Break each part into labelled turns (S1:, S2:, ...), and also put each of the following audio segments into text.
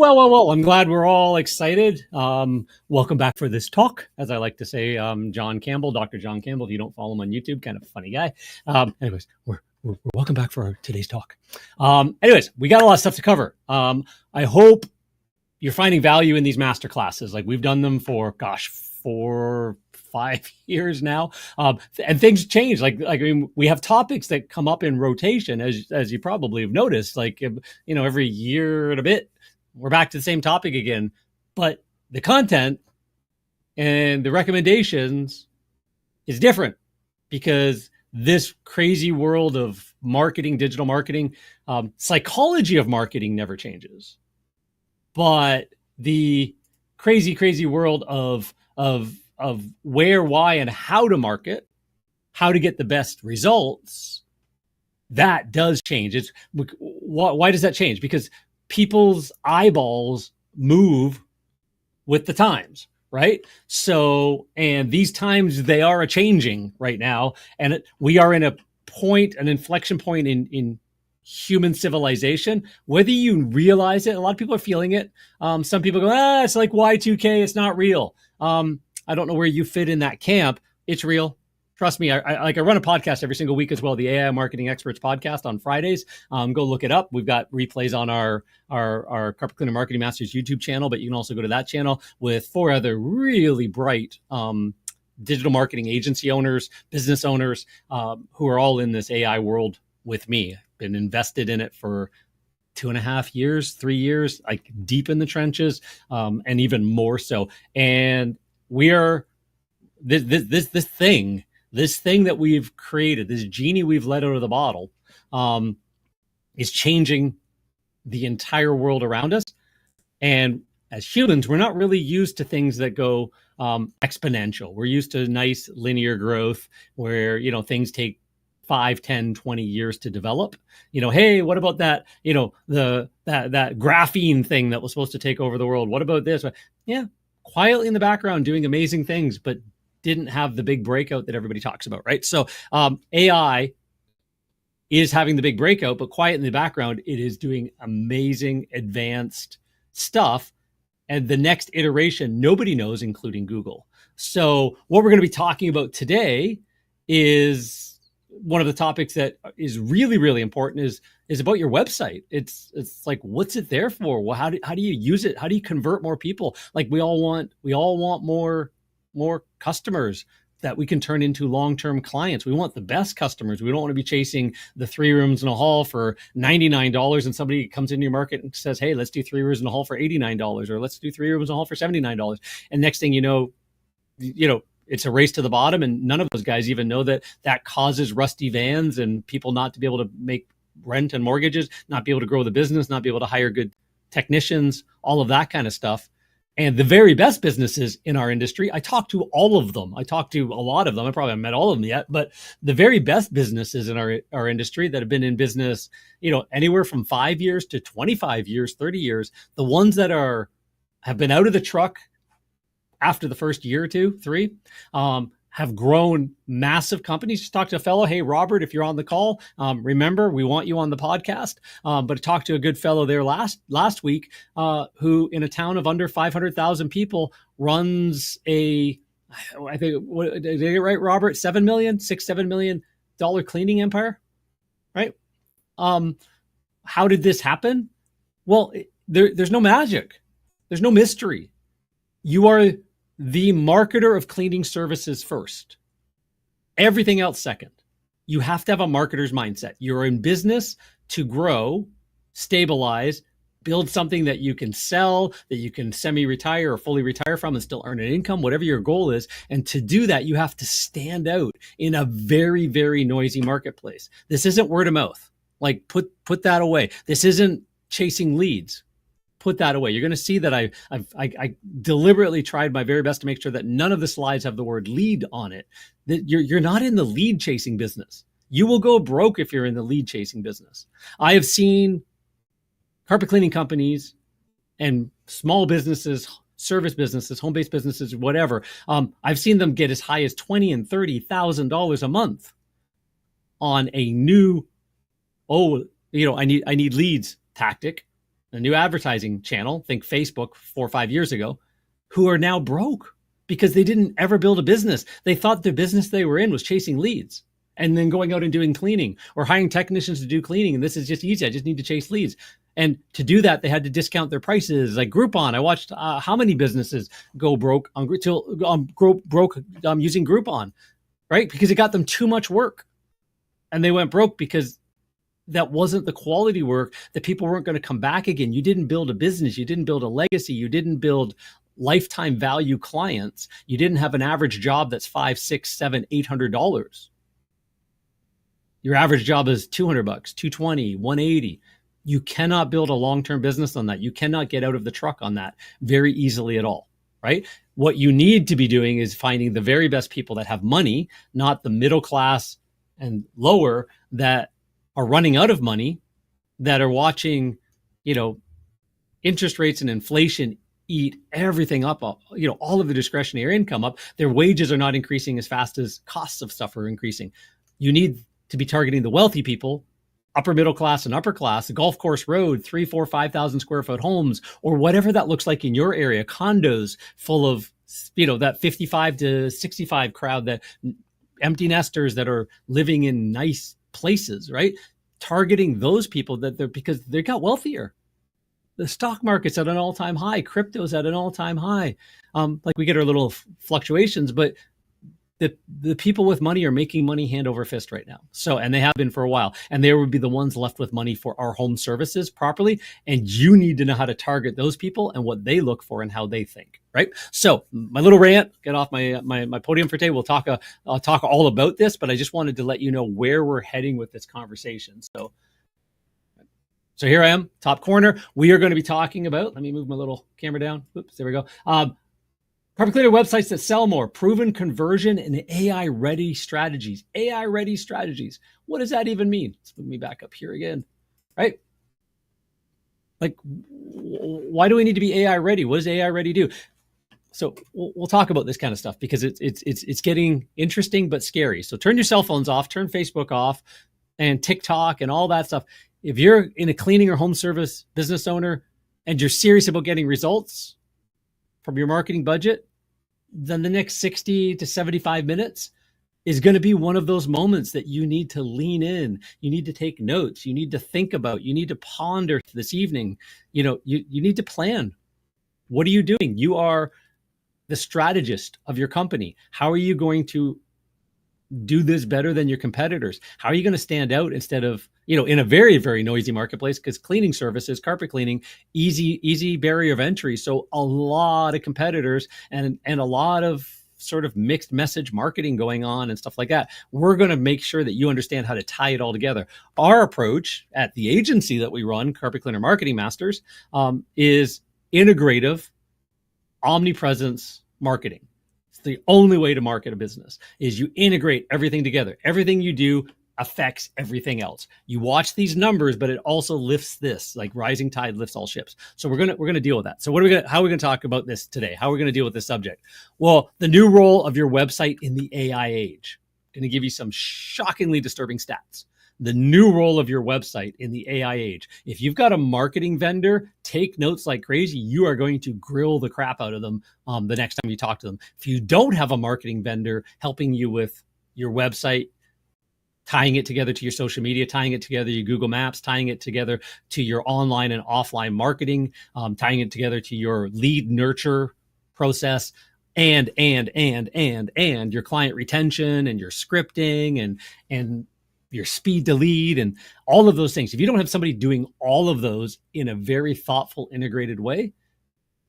S1: Well. I'm glad we're all excited. Welcome back for this talk, as I like to say. John Campbell, Dr. John Campbell. If you don't follow him on YouTube, kind of funny guy. Anyways, we're welcome back for today's talk. Anyways, we got a lot of stuff to cover. I hope you're finding value in these master classes. Like we've done them for, 4-5 years now, and things change. I mean, we have topics that come up in rotation, as you probably have noticed. Every year and a bit, we're back to the same topic again, but the content and the recommendations is different because this crazy world of marketing, digital marketing, psychology of marketing never changes, but the crazy world of where, why, and how to market, how to get the best results, that does change. Why does that change? Because people's eyeballs move with the times, right? So, and these times, they are a-changing right now. And we are in an inflection point in human civilization, whether you realize it. A lot of people are feeling it. Some people go, it's like Y2K, it's not real. I don't know where you fit in that camp. It's real. Trust me, I run a podcast every single week as well, the AI Marketing Experts podcast on Fridays. Go look it up. We've got replays on our Carpet Cleaner Marketing Masters YouTube channel, but you can also go to that channel with 4 other really bright digital marketing agency owners, business owners, who are all in this AI world with me. I've been invested in it for 2.5 years, 3 years, like deep in the trenches, and even more so. And we are this thing that we've created, this genie we've let out of the bottle, is changing the entire world around us. And as humans, we're not really used to things that go exponential. We're used to nice linear growth where, things take 5, 10, 20 years to develop. Hey, what about that, that graphene thing that was supposed to take over the world? What about this? Yeah, quietly in the background doing amazing things, but didn't have the big breakout that everybody talks about, right? So AI is having the big breakout, but quiet in the background, it is doing amazing, advanced stuff. And the next iteration, nobody knows, including Google. So what we're going to be talking about today is one of the topics that is really, really important is about your website. It's like, what's it there for? Well, how do you use it? How do you convert more people? Like we all want more customers that we can turn into long-term clients. We want the best customers. We don't want to be chasing the 3 rooms in a hall for $99 and somebody comes into your market and says, hey, let's do 3 rooms in a hall for $89, or let's do 3 rooms in a hall for $79. And next thing you know, it's a race to the bottom, and none of those guys even know that causes rusty vans and people not to be able to make rent and mortgages, not be able to grow the business, not be able to hire good technicians, all of that kind of stuff. And the very best businesses in our industry, I talk to all of them. I talk to a lot of them. I probably haven't met all of them yet, but the very best businesses in our industry that have been in business, anywhere from 5 years to 25 years, 30 years, the ones that have been out of the truck after the first year or 2, 3, have grown massive companies. Just talk to a fellow, hey, Robert, if you're on the call, remember, we want you on the podcast. But I talked to a good fellow there last week who, in a town of under 500,000 people, runs I think, did I get it right, Robert? $7 million cleaning empire, right? How did this happen? Well, there's no magic. There's no mystery. You are the marketer of cleaning services first. Everything else second. You have to have a marketer's mindset. You're in business to grow, stabilize, build something that you can sell, that you can semi-retire or fully retire from and still earn an income, whatever your goal is. And to do that, you have to stand out in a very, very noisy marketplace. This isn't word of mouth. Like put that away. This isn't chasing leads. Put that away. You're going to see that I deliberately tried my very best to make sure that none of the slides have the word lead on it. That you're not in the lead chasing business. You will go broke if you're in the lead chasing business. I have seen carpet cleaning companies and small businesses, service businesses, home-based businesses, whatever. I've seen them get as high as $20,000 and $30,000 a month on a new, I need leads tactic. a new advertising channel, think Facebook 4 or 5 years ago, who are now broke because they didn't ever build a business. They thought the business they were in was chasing leads and then going out and doing cleaning or hiring technicians to do cleaning. And this is just easy. I just need to chase leads. And to do that, they had to discount their prices. Like Groupon, I watched how many businesses go broke on using Groupon, right? Because it got them too much work, and they went broke because that wasn't the quality work that people weren't going to come back again. You didn't build a business. You didn't build a legacy. You didn't build lifetime value clients. You didn't have an average job that's $500, $600, $700, $800. Your average job is $200, $220, $180. You cannot build a long-term business on that. You cannot get out of the truck on that very easily at all, right? What you need to be doing is finding the very best people that have money, not the middle class and lower that are running out of money, that are watching, interest rates and inflation eat everything up, all of the discretionary income up. Their wages are not increasing as fast as costs of stuff are increasing. You need to be targeting the wealthy people, upper middle class and upper class, the golf course road, 3, 4, 5,000 square foot homes, or whatever that looks like in your area, condos full of, that 55 to 65 crowd, that empty nesters that are living in nice places, right? Targeting those people because they got wealthier. The stock market's at an all-time high. Crypto's at an all-time high. Like we get our little fluctuations, but the people with money are making money hand over fist right now. So, and they have been for a while, and they would be the ones left with money for our home services properly. And you need to know how to target those people and what they look for and how they think, right? So my little rant, get off my podium for today. I'll talk all about this, but I just wanted to let you know where we're heading with this conversation. So here I am, top corner. We are going to be talking about, let me move my little camera down. Oops, there we go. Carpet cleaner websites that sell more, proven conversion, and AI-ready strategies. AI-ready strategies. What does that even mean? Let's move me back up here again, right? Like, why do we need to be AI-ready? What does AI-ready do? So we'll talk about this kind of stuff because it's getting interesting but scary. So turn your cell phones off, turn Facebook off, and TikTok and all that stuff. If you're in a cleaning or home service business owner and you're serious about getting results from your marketing budget, then the next 60 to 75 minutes is going to be one of those moments that you need to lean in. You need to take notes. You need to think about, you need to ponder this evening. You need to plan. What are you doing? You are the strategist of your company. How are you going to do this better than your competitors? How are you going to stand out instead of, in a very, very noisy marketplace? Because cleaning services, carpet cleaning, easy barrier of entry. So a lot of competitors and a lot of sort of mixed message marketing going on and stuff like that. We're going to make sure that you understand how to tie it all together. Our approach at the agency that we run, Carpet Cleaner Marketing Masters, is integrative omnipresence marketing. The only way to market a business is you integrate everything together. Everything you do affects everything else. You watch these numbers, but it also lifts this, like rising tide lifts all ships. So we're gonna deal with that. So how are we gonna talk about this today? How are we gonna deal with this subject? Well, the new role of your website in the AI age. I'm gonna give you some shockingly disturbing stats. The new role of your website in the AI age. If you've got a marketing vendor, take notes like crazy. You are going to grill the crap out of them the next time you talk to them. If you don't have a marketing vendor helping you with your website, tying it together to your social media, tying it together to your Google Maps, tying it together to your online and offline marketing, tying it together to your lead nurture process, and your client retention and your scripting and your speed to lead and all of those things. If you don't have somebody doing all of those in a very thoughtful, integrated way,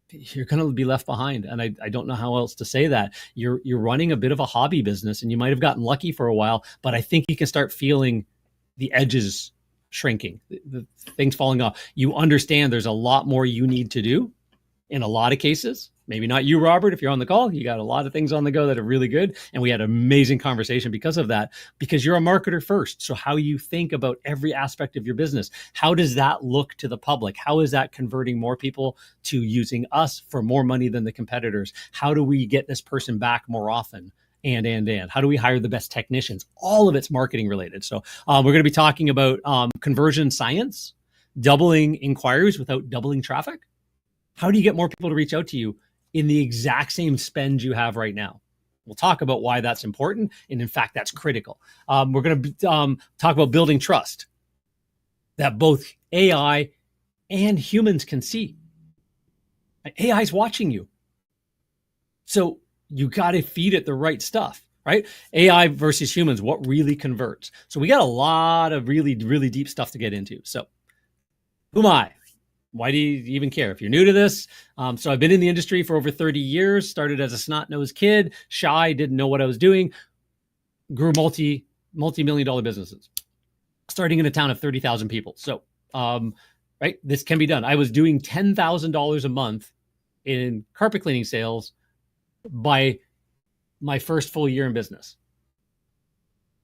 S1: you're going to be left behind. And I don't know how else to say that. You're running a bit of a hobby business, and you might have gotten lucky for a while, but I think you can start feeling the edges shrinking, the things falling off. You understand there's a lot more you need to do in a lot of cases. Maybe not you, Robert, if you're on the call. You got a lot of things on the go that are really good. And we had an amazing conversation because of that, because you're a marketer first. So how you think about every aspect of your business, how does that look to the public? How is that converting more people to using us for more money than the competitors? How do we get this person back more often? And how do we hire the best technicians? All of it's marketing related. So we're going to be talking about conversion science, doubling inquiries without doubling traffic? How do you get more people to reach out to you in the exact same spend you have right now? We'll talk about why that's important. And in fact, that's critical. We're going to talk about building trust that both AI and humans can see. AI is watching you. So you got to feed it the right stuff, right? AI versus humans, what really converts? So we got a lot of really, really deep stuff to get into. So who am I? Why do you even care if you're new to this? So I've been in the industry for over 30 years, started as a snot-nosed kid, shy, didn't know what I was doing, grew multi-million dollar businesses, starting in a town of 30,000 people. So, right, this can be done. I was doing $10,000 a month in carpet cleaning sales by my first full year in business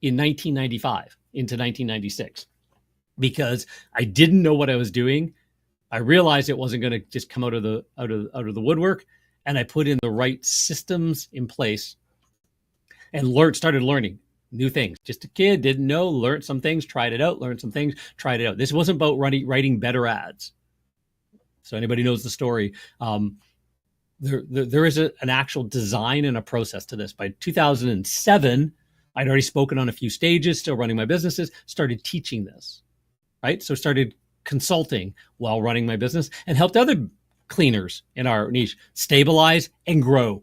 S1: in 1995 into 1996, because I didn't know what I was doing. I realized it wasn't going to just come out of the woodwork, and I put in the right systems in place and started learning new things. Just a kid, didn't know, learned some things, tried it out, learned some things, tried it out. This wasn't about writing better ads. So anybody knows the story. There is an actual design and a process to this. By 2007, I'd already spoken on a few stages, still running my businesses, started teaching this, right? So started consulting while running my business and helped other cleaners in our niche stabilize and grow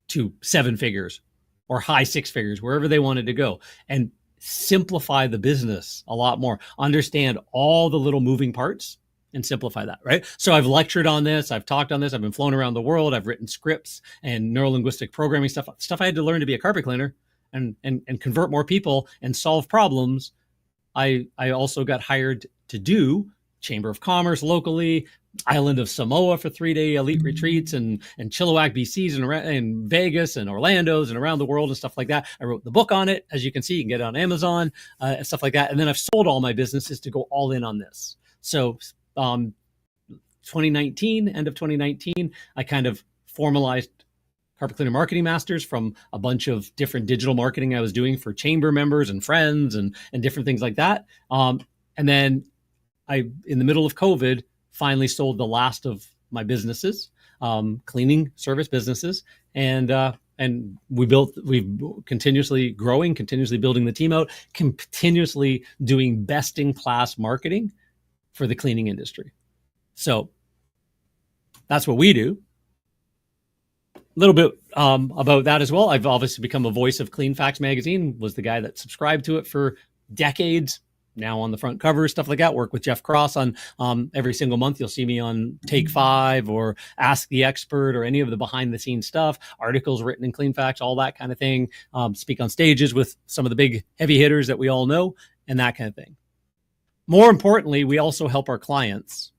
S1: to 7 figures or high 6 figures, wherever they wanted to go, and simplify the business a lot more, understand all the little moving parts and simplify that, right? So I've lectured on this, I've talked on this, I've been flown around the world, I've written scripts and neurolinguistic programming stuff I had to learn to be a carpet cleaner and convert more people and solve problems. I also got hired to do Chamber of Commerce locally, island of Samoa for 3-day elite retreats, and Chilliwack, BC's, and Vegas and Orlando's and around the world and stuff like that. I wrote the book on it. As you can see, you can get it on Amazon and stuff like that. And then I've sold all my businesses to go all in on this. So 2019, end of 2019, I kind of formalized Carpet Cleaner Marketing Masters from a bunch of different digital marketing I was doing for chamber members and friends and different things like that. And then I, in the middle of COVID, finally sold the last of my businesses, cleaning service businesses. And we've continuously growing, continuously building the team out, continuously doing best in class marketing for the cleaning industry. So that's what we do. A little bit about that as well. I've obviously become a voice of Clean Facts Magazine, was the guy that subscribed to it for decades, now on the front cover, stuff like that. Work with Jeff Cross on every single month. You'll see me on Take 5 or Ask the Expert or any of the behind the scenes stuff, articles written in Clean Facts, all that kind of thing. Speak on stages with some of the big heavy hitters that we all know and that kind of thing. More importantly, we also help our clients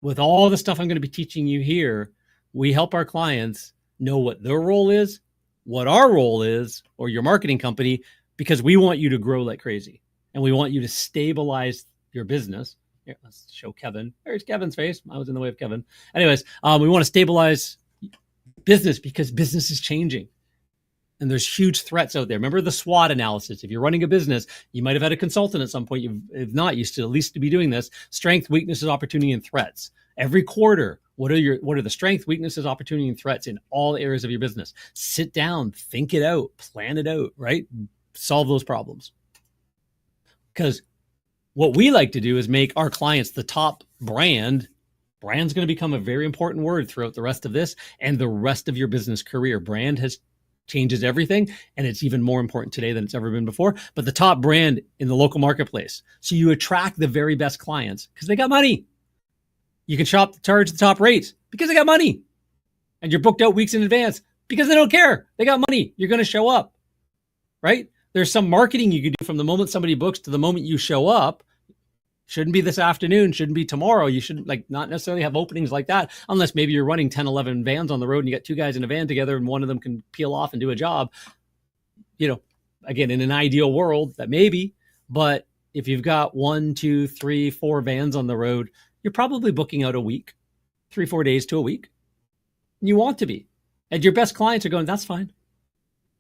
S1: with all the stuff I'm going to be teaching you here. We help our clients know what their role is, what our role is, or your marketing company, because we want you to grow like crazy. And we want you to stabilize your business. Here, let's show Kevin. There's Kevin's face. I was in the way of Kevin. Anyways, we want to stabilize business because business is changing. And there's huge threats out there. Remember the SWOT analysis. If you're running a business, you might have had a consultant at some point. If not, you should at least be doing this. Strength, weaknesses, opportunity, and threats. Every quarter, what are the strengths, weaknesses, opportunity, and threats in all areas of your business? Sit down, think it out, plan it out, right? Solve those problems. Because what we like to do is make our clients the top brand. Brand's going to become a very important word throughout the rest of this and the rest of your business career. Brand changes everything, and it's even more important today than it's ever been before. But the top brand in the local marketplace. So you attract the very best clients because they got money. You can charge the top rates because they got money. And you're booked out weeks in advance because they don't care. They got money. You're going to show up, right? There's some marketing you can do from the moment somebody books to the moment you show up. Shouldn't be this afternoon, shouldn't be tomorrow. You shouldn't not necessarily have openings like that unless maybe you're running 10, 11 vans on the road and you got 2 guys in a van together and one of them can peel off and do a job. Again, in an ideal world, that maybe, but if you've got 1, 2, 3, 4 vans on the road, you're probably booking out a week, 3, 4 days to a week. You want to be. And your best clients are going, that's fine.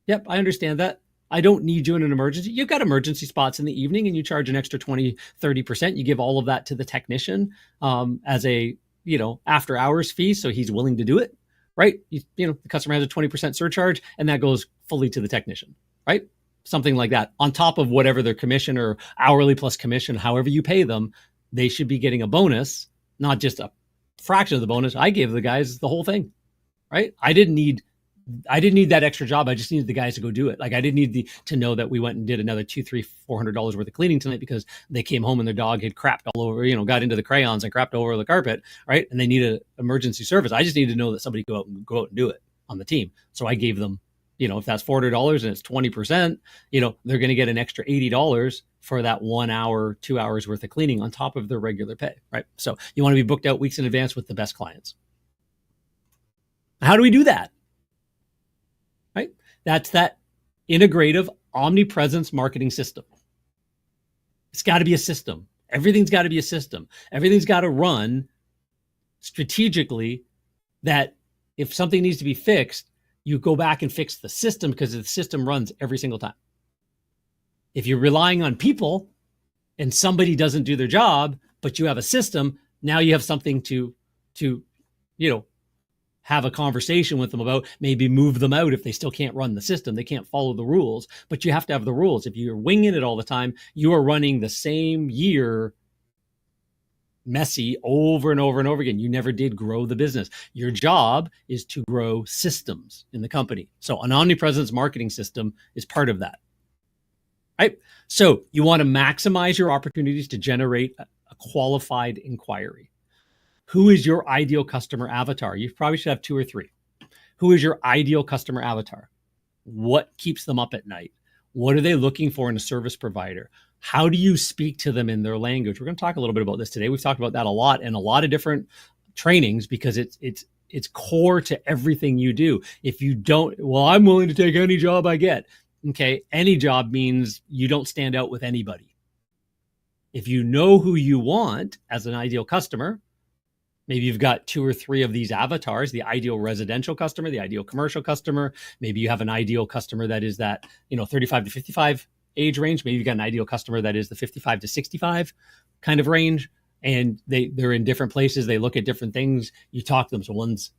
S1: Yep, I understand that. I don't need you in an emergency. You've got emergency spots in the evening and you charge an extra 20, 30%. You give all of that to the technician as a, after hours fee. So he's willing to do it, right? The customer has a 20% surcharge and that goes fully to the technician, right? Something like that on top of whatever their commission or hourly plus commission, however you pay them, they should be getting a bonus, not just a fraction of the bonus. I gave the guys the whole thing, right? I didn't need that extra job. I just needed the guys to go do it. Like I didn't need to know that we went and did another $200, $300, $400 worth of cleaning tonight because they came home and their dog had crapped all over, got into the crayons and crapped over the carpet, right? And they needed emergency service. I just needed to know that somebody could go out and do it on the team. So I gave them, if that's $400 and it's 20%, they're going to get an extra $80 for that 1 hour, 2 hours worth of cleaning on top of their regular pay, right? So you want to be booked out weeks in advance with the best clients. How do we do that? Right? That's that integrative omnipresence marketing system. It's got to be a system. Everything's got to be a system. Everything's got to run strategically, that if something needs to be fixed, you go back and fix the system because the system runs every single time. If you're relying on people and somebody doesn't do their job, but you have a system, now you have something to have a conversation with them about, maybe move them out if they still can't run the system. They can't follow the rules, but you have to have the rules. If you're winging it all the time, you are running the same year messy over and over and over again. You never did grow the business. Your job is to grow systems in the company. So an omnipresence marketing system is part of that, right? So you want to maximize your opportunities to generate a qualified inquiry. Who is your ideal customer avatar? You probably should have 2 or 3. Who is your ideal customer avatar? What keeps them up at night? What are they looking for in a service provider? How do you speak to them in their language? We're going to talk a little bit about this today. We've talked about that a lot in a lot of different trainings because it's core to everything you do. If you don't, well, I'm willing to take any job I get. Okay, any job means you don't stand out with anybody. If you know who you want as an ideal customer, maybe you've got 2 or 3 of these avatars, the ideal residential customer, the ideal commercial customer. Maybe you have an ideal customer that is that, 35 to 55 age range. Maybe you've got an ideal customer that is the 55 to 65 kind of range. And they're in different places. They look at different things. You talk to them. So one's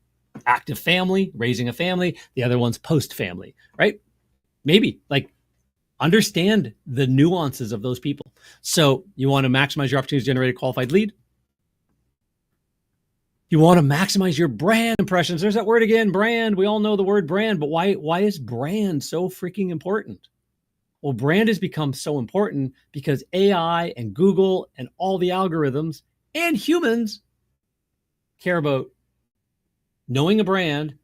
S1: active family, raising a family. The other one's post-family, right? Maybe understand the nuances of those people. So you want to maximize your opportunities to generate a qualified lead. You want to maximize your brand impressions. There's that word again, brand. We all know the word brand, but why is brand so freaking important? Well, brand has become so important because AI and Google and all the algorithms and humans care about knowing a brand,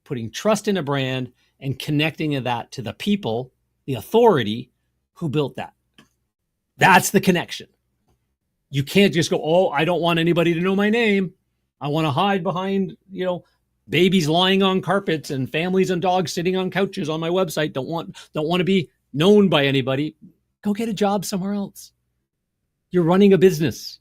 S1: putting trust in a brand, and connecting that to the people, the authority who built that. That's the connection. You can't just go, oh, I don't want anybody to know my name. I want to hide behind, babies lying on carpets and families and dogs sitting on couches on my website. Don't want to be known by anybody. Go get a job somewhere else. You're running a business.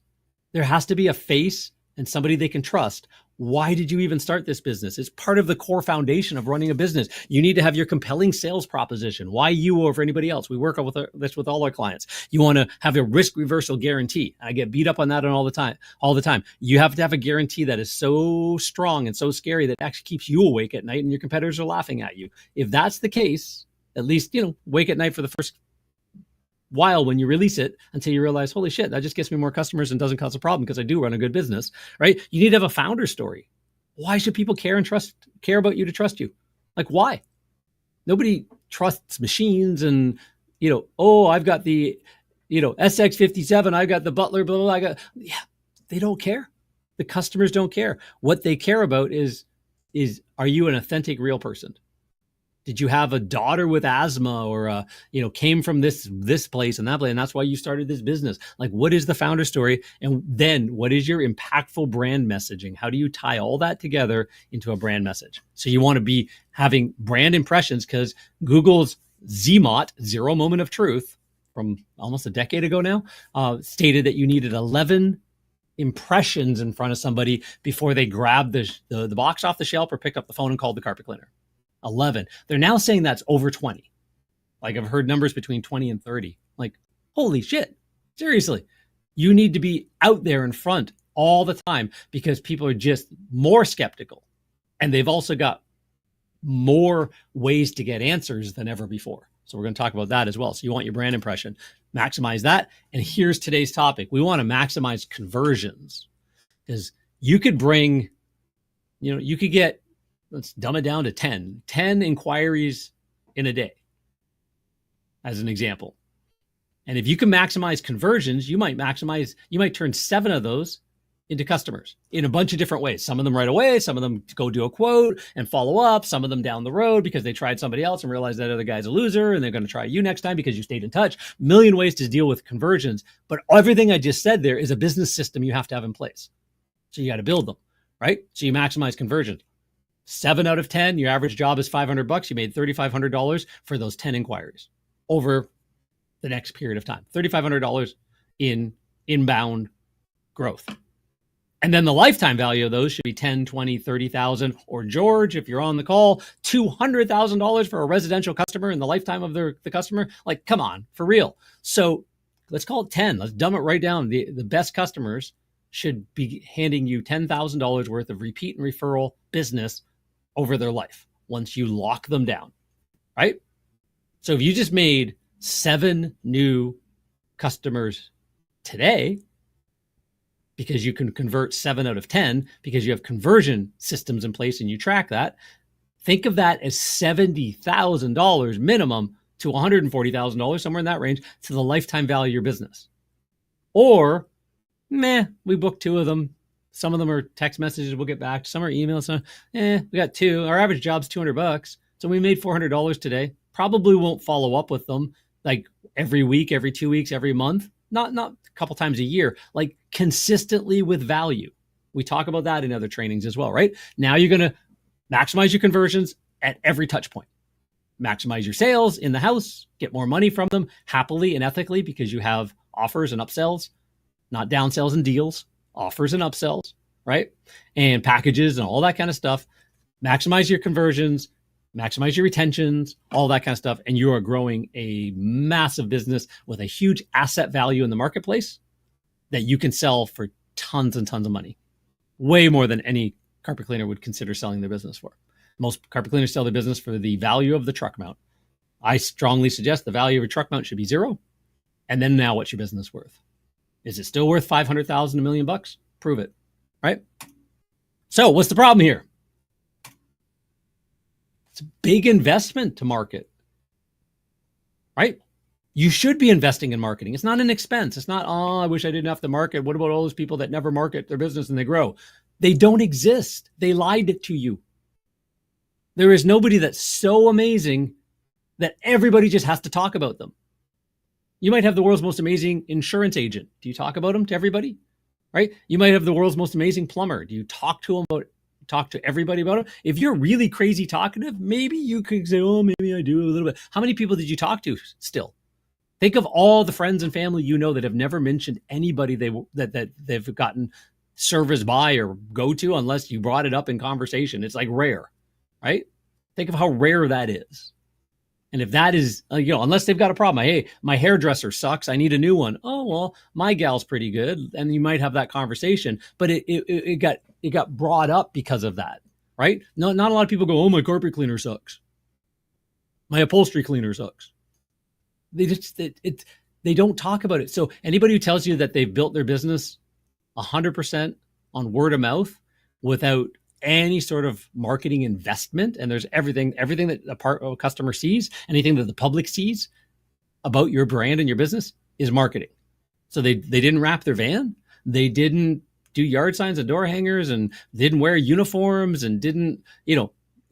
S1: There has to be a face and somebody they can trust. Why did you even start this business? It's part of the core foundation of running a business. You need to have your compelling sales proposition. Why you over anybody else? We work with this with all our clients. You want to have a risk reversal guarantee. I get beat up on that all the time. You have to have a guarantee that is so strong and so scary that actually keeps you awake at night and your competitors are laughing at you. If that's the case, at least, wake at night for the first while when you release it until you realize, holy shit, that just gets me more customers and doesn't cause a problem because I do run a good business, right? You need to have a founder story. Why should people care about you to trust you? Why? Nobody trusts machines and, I've got the, SX57, I've got the Butler, blah, blah, blah. They don't care. The customers don't care. What they care about is are you an authentic, real person? Did you have a daughter with asthma or, came from this place and that place, and that's why you started this business? What is the founder story? And then what is your impactful brand messaging? How do you tie all that together into a brand message? So you want to be having brand impressions because Google's ZMOT, Zero Moment of Truth, from almost a decade ago now, stated that you needed 11 impressions in front of somebody before they grabbed the box off the shelf or picked up the phone and called the carpet cleaner. 11. They're now saying that's over 20. Like I've heard numbers between 20 and 30. Like, holy shit. Seriously. You need to be out there in front all the time because people are just more skeptical. And they've also got more ways to get answers than ever before. So we're going to talk about that as well. So you want your brand impression, maximize that. And here's today's topic. We want to maximize conversions because you could bring, you could get, let's dumb it down to 10 inquiries in a day as an example. And if you can maximize conversions, you might turn 7 of those into customers in a bunch of different ways. Some of them right away, some of them go do a quote and follow up, some of them down the road because they tried somebody else and realized that other guy's a loser and they're going to try you next time because you stayed in touch. A million ways to deal with conversions. But everything I just said there is a business system you have to have in place. So you got to build them, right? So you maximize conversions. 7 out of 10, your average job is $500. You made $3,500 for those 10 inquiries over the next period of time. $3,500 in inbound growth. And then the lifetime value of those should be 10, 20, 30,000, or George, if you're on the call, $200,000 for a residential customer in the lifetime of the customer. Like, come on, for real. So let's call it 10. Let's dumb it right down. The best customers should be handing you $10,000 worth of repeat and referral business over their life once you lock them down, right? So if you just made 7 new customers today, because you can convert 7 out of 10 because you have conversion systems in place and you track that, think of that as $70,000 minimum to $140,000, somewhere in that range, to the lifetime value of your business. Or, we booked 2 of them. Some of them are text messages we'll get back. Some are emails. Some, we got 2. Our average job's $200. So we made $400 today. Probably won't follow up with them like every week, every 2 weeks, every month. Not a couple times a year, like consistently with value. We talk about that in other trainings as well, right? Now you're going to maximize your conversions at every touch point. Maximize your sales in the house, get more money from them happily and ethically because you have offers and upsells, not downsells and deals, offers and upsells, right? And packages and all that kind of stuff. Maximize your conversions, maximize your retentions, all that kind of stuff. And you are growing a massive business with a huge asset value in the marketplace that you can sell for tons and tons of money. Way more than any carpet cleaner would consider selling their business for. Most carpet cleaners sell their business for the value of the truck mount. I strongly suggest the value of your truck mount should be 0. And then now what's your business worth? Is it still worth 500,000, $1 million? Prove it, right? So what's the problem here? It's a big investment to market, right? You should be investing in marketing. It's not an expense. It's not, I wish I didn't have to market. What about all those people that never market their business and they grow? They don't exist. They lied to you. There is nobody that's so amazing that everybody just has to talk about them. You might have the world's most amazing insurance agent. Do you talk about them to everybody? Right? You might have the world's most amazing plumber. Do you talk to them talk to everybody about it? If you're really crazy talkative, maybe you could say, maybe I do a little bit. How many people did you talk to still? Think of all the friends and family you know that have never mentioned anybody that they've gotten service by or go to unless you brought it up in conversation. It's like rare, right? Think of how rare that is. And if that is, unless they've got a problem, hey, my hairdresser sucks, I need a new one. Oh, well, my gal's pretty good. And you might have that conversation, but it got brought up because of that, right? No, not a lot of people go, oh, my carpet cleaner sucks. My upholstery cleaner sucks. They don't talk about it. So anybody who tells you that they've built their business 100% on word of mouth without any sort of marketing investment, and there's everything that a customer sees, anything that the public sees about your brand and your business is marketing. So they didn't wrap their van. They didn't do yard signs and door hangers and didn't wear uniforms and didn't,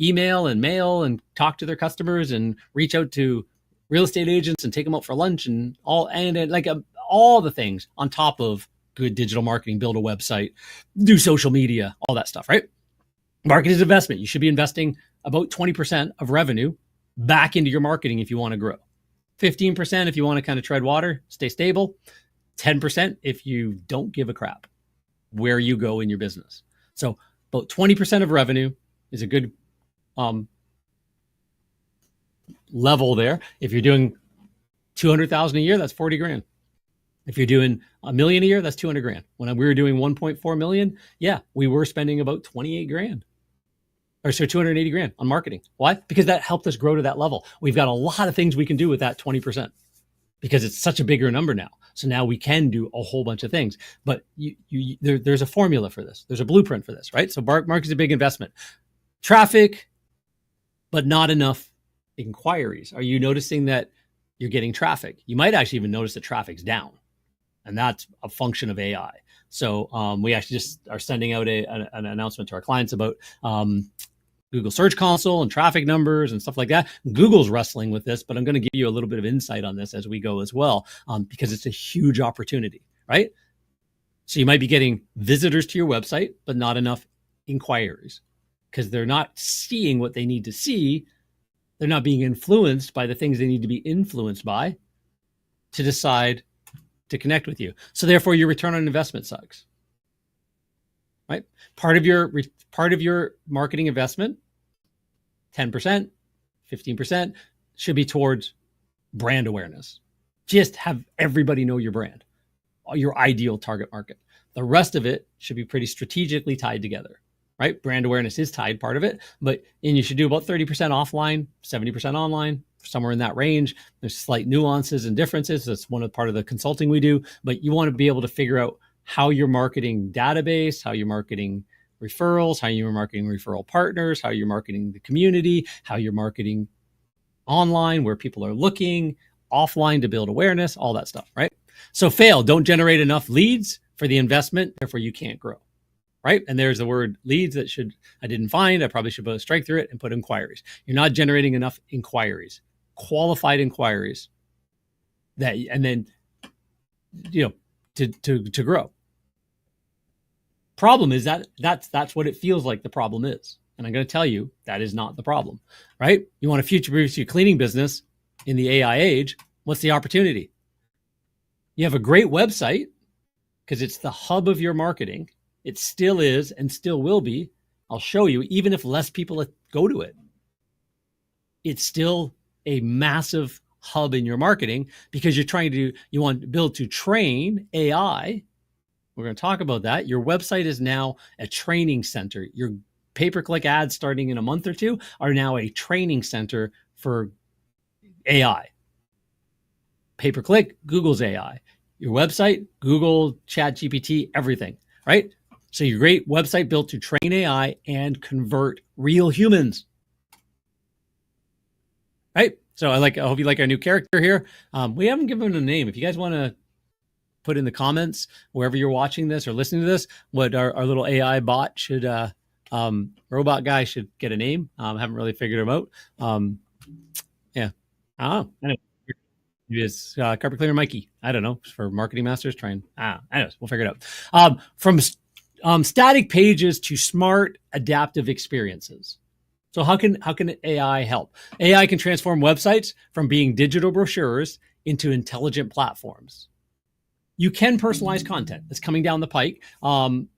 S1: email and mail and talk to their customers and reach out to real estate agents and take them out for lunch and all the things on top of good digital marketing, build a website, do social media, all that stuff, right? Marketing is investment. You should be investing about 20% of revenue back into your marketing if you want to grow. 15% if you want to kind of tread water, stay stable. 10% if you don't give a crap where you go in your business. So about 20% of revenue is a good level there. If you're doing 200,000 a year, that's 40 grand. If you're doing $1 million a year, that's 200 grand. When we were doing 1.4 million, yeah, we were spending about 28 grand. Or so 280 grand on marketing. Why? Because that helped us grow to that level. We've got a lot of things we can do with that 20% because it's such a bigger number now. So now we can do a whole bunch of things. But there's a formula for this. There's a blueprint for this, right? So marketing is a big investment. Traffic, but not enough inquiries. Are you noticing that you're getting traffic? You might actually even notice that traffic's down. And that's a function of AI. So we actually just are sending out an announcement to our clients about Google Search Console and traffic numbers and stuff like that. Google's wrestling with this, but I'm going to give you a little bit of insight on this as we go as well, because it's a huge opportunity, right? So you might be getting visitors to your website, but not enough inquiries because they're not seeing what they need to see. They're not being influenced by the things they need to be influenced by to decide to connect with you. So therefore your return on investment sucks, right? Part of your marketing investment, 10%, 15% should be towards brand awareness. Just have everybody know your brand, your ideal target market. The rest of it should be pretty strategically tied together, right? Brand awareness is tied part of it, and you should do about 30% offline, 70% online, somewhere in that range. There's slight nuances and differences. That's part of the consulting we do, but you want to be able to figure out how you're marketing database, how you're marketing referrals, how you're marketing referral partners, how you're marketing the community, how you're marketing online where people are looking, offline to build awareness, all that stuff, right? So fail, don't generate enough leads for the investment, therefore you can't grow, right? And there's the word leads I didn't find. I probably should put a strike through it and put inquiries. You're not generating enough inquiries, qualified inquiries and then, to grow. Problem is that's what it feels like the problem is. And I'm going to tell you that is not the problem, right? You want to future-proof your cleaning business in the AI age. What's the opportunity? You have a great website because it's the hub of your marketing. It still is and still will be. I'll show you, even if less people go to it, it's still a massive hub in your marketing because you want to build to train AI. We're going to talk about that. Your website is now a training center. Your pay-per-click ads starting in a month or two are now a training center for AI. Pay-per-click, Google's AI. Your website, Google, ChatGPT, everything, right? So your great website built to train AI and convert real humans, right? So I hope you like our new character here. We haven't given him a name. If you guys want to put in the comments wherever you're watching this or listening to this, what our little AI bot should, robot guy should get a name. Haven't really figured him out. Yeah. I don't know. Anyway, it is Carpet Cleaner Mikey. I don't know, for Marketing Masters. Anyways, we'll figure it out. From static pages to smart adaptive experiences. So how can AI help? AI can transform websites from being digital brochures into intelligent platforms. You can personalize content that's coming down the pike. One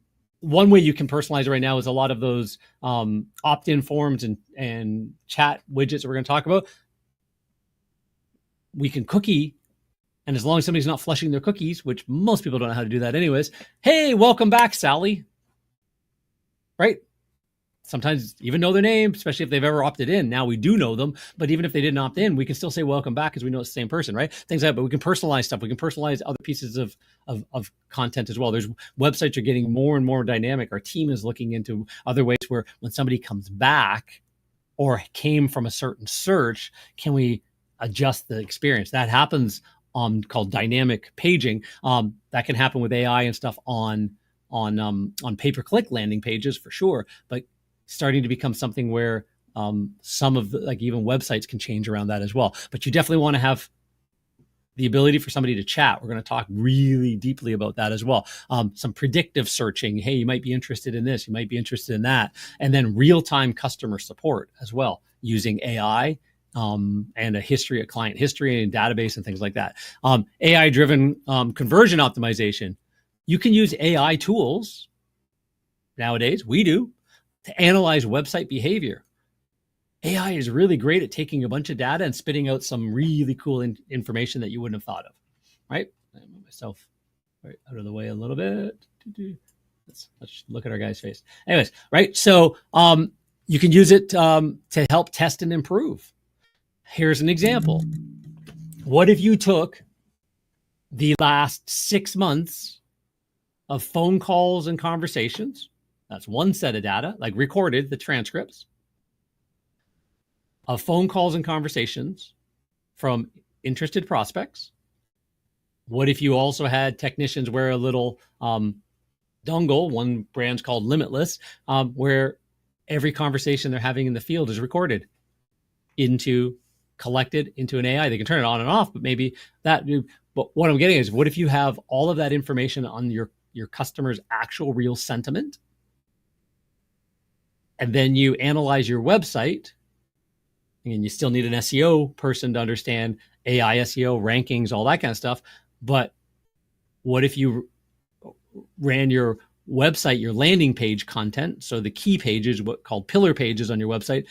S1: way you can personalize right now is a lot of those opt-in forms and chat widgets that we're going to talk about. We can cookie, and as long as somebody's not flushing their cookies, which most people don't know how to do that anyways. Hey, welcome back, Sally. Right? Sometimes even know their name, especially if they've ever opted in. Now we do know them, but even if they didn't opt in, we can still say welcome back because we know it's the same person, right? Things like that, but we can personalize stuff. We can personalize other pieces of content as well. There's websites are getting more and more dynamic. Our team is looking into other ways where when somebody comes back or came from a certain search, can we adjust the experience? That happens called dynamic paging. That can happen with AI and stuff on pay-per-click landing pages for sure, but starting to become something where some of even websites can change around that as well. But you definitely want to have the ability for somebody to chat. We're going to talk really deeply about that as well. Some predictive searching. Hey, you might be interested in this. You might be interested in that. And then real-time customer support as well using AI and a client history and database and things like that. AI-driven conversion optimization. You can use AI tools nowadays. We do. To analyze website behavior. AI is really great at taking a bunch of data and spitting out some really cool information that you wouldn't have thought of, right? I move myself right out of the way a little bit. Let's look at our guy's face. Anyways, right? So you can use it to help test and improve. Here's an example. What if you took the last 6 months of phone calls and conversations? That's one set of data, like recorded, the transcripts of phone calls and conversations from interested prospects. What if you also had technicians wear a little dongle, one brand's called Limitless, where every conversation they're having in the field is recorded collected into an AI. They can turn it on and off, but maybe that, but what I'm getting is, what if you have all of that information on your customer's actual real sentiment, and then you analyze your website, and you still need an SEO person to understand AI, SEO, rankings, all that kind of stuff. But what if you ran your website, your landing page content, so the key pages, what called pillar pages on your website,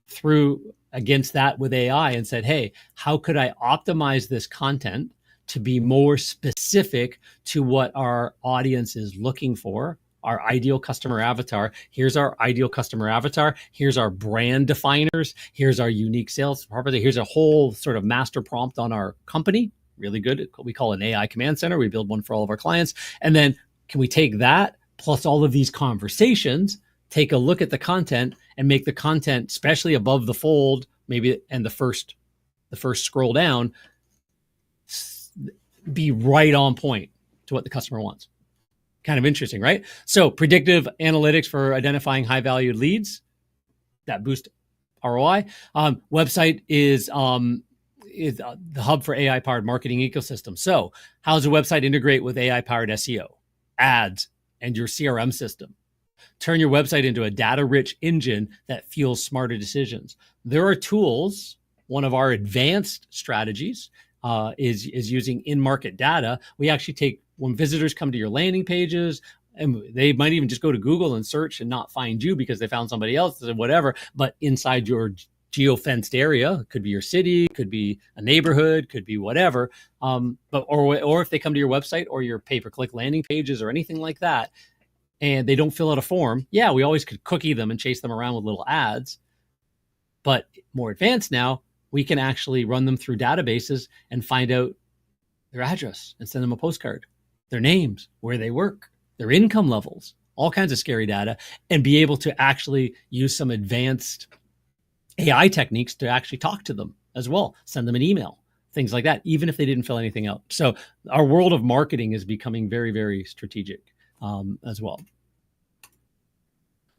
S1: through against that with AI and said, hey, how could I optimize this content to be more specific to what our audience is looking for, our ideal customer avatar? Here's our ideal customer avatar. Here's our brand definers. Here's our unique sales property. Here's a whole sort of master prompt on our company. Really good. We call it an AI command center. We build one for all of our clients. And then can we take that plus all of these conversations, take a look at the content, and make the content, especially above the fold, maybe, and the first scroll down, be right on point to what the customer wants. Kind of interesting, right? So predictive analytics for identifying high valued leads that boost ROI. Website is the hub for AI powered marketing ecosystem. So how does a website integrate with AI powered SEO, ads, and your CRM system? Turn your website into a data-rich engine that fuels smarter decisions. There are tools. One of our advanced strategies is using in-market data. We actually take, when visitors come to your landing pages, and they might even just go to Google and search and not find you because they found somebody else or whatever, but inside your geo-fenced area, could be your city, could be a neighborhood, could be whatever. Or if they come to your website or your pay-per-click landing pages or anything like that, and they don't fill out a form, yeah, we always could cookie them and chase them around with little ads. But more advanced now, we can actually run them through databases and find out their address and send them a postcard, their names, where they work, their income levels, all kinds of scary data, and be able to actually use some advanced AI techniques to actually talk to them as well, send them an email, things like that, even if they didn't fill anything out. So our world of marketing is becoming very, very strategic as well.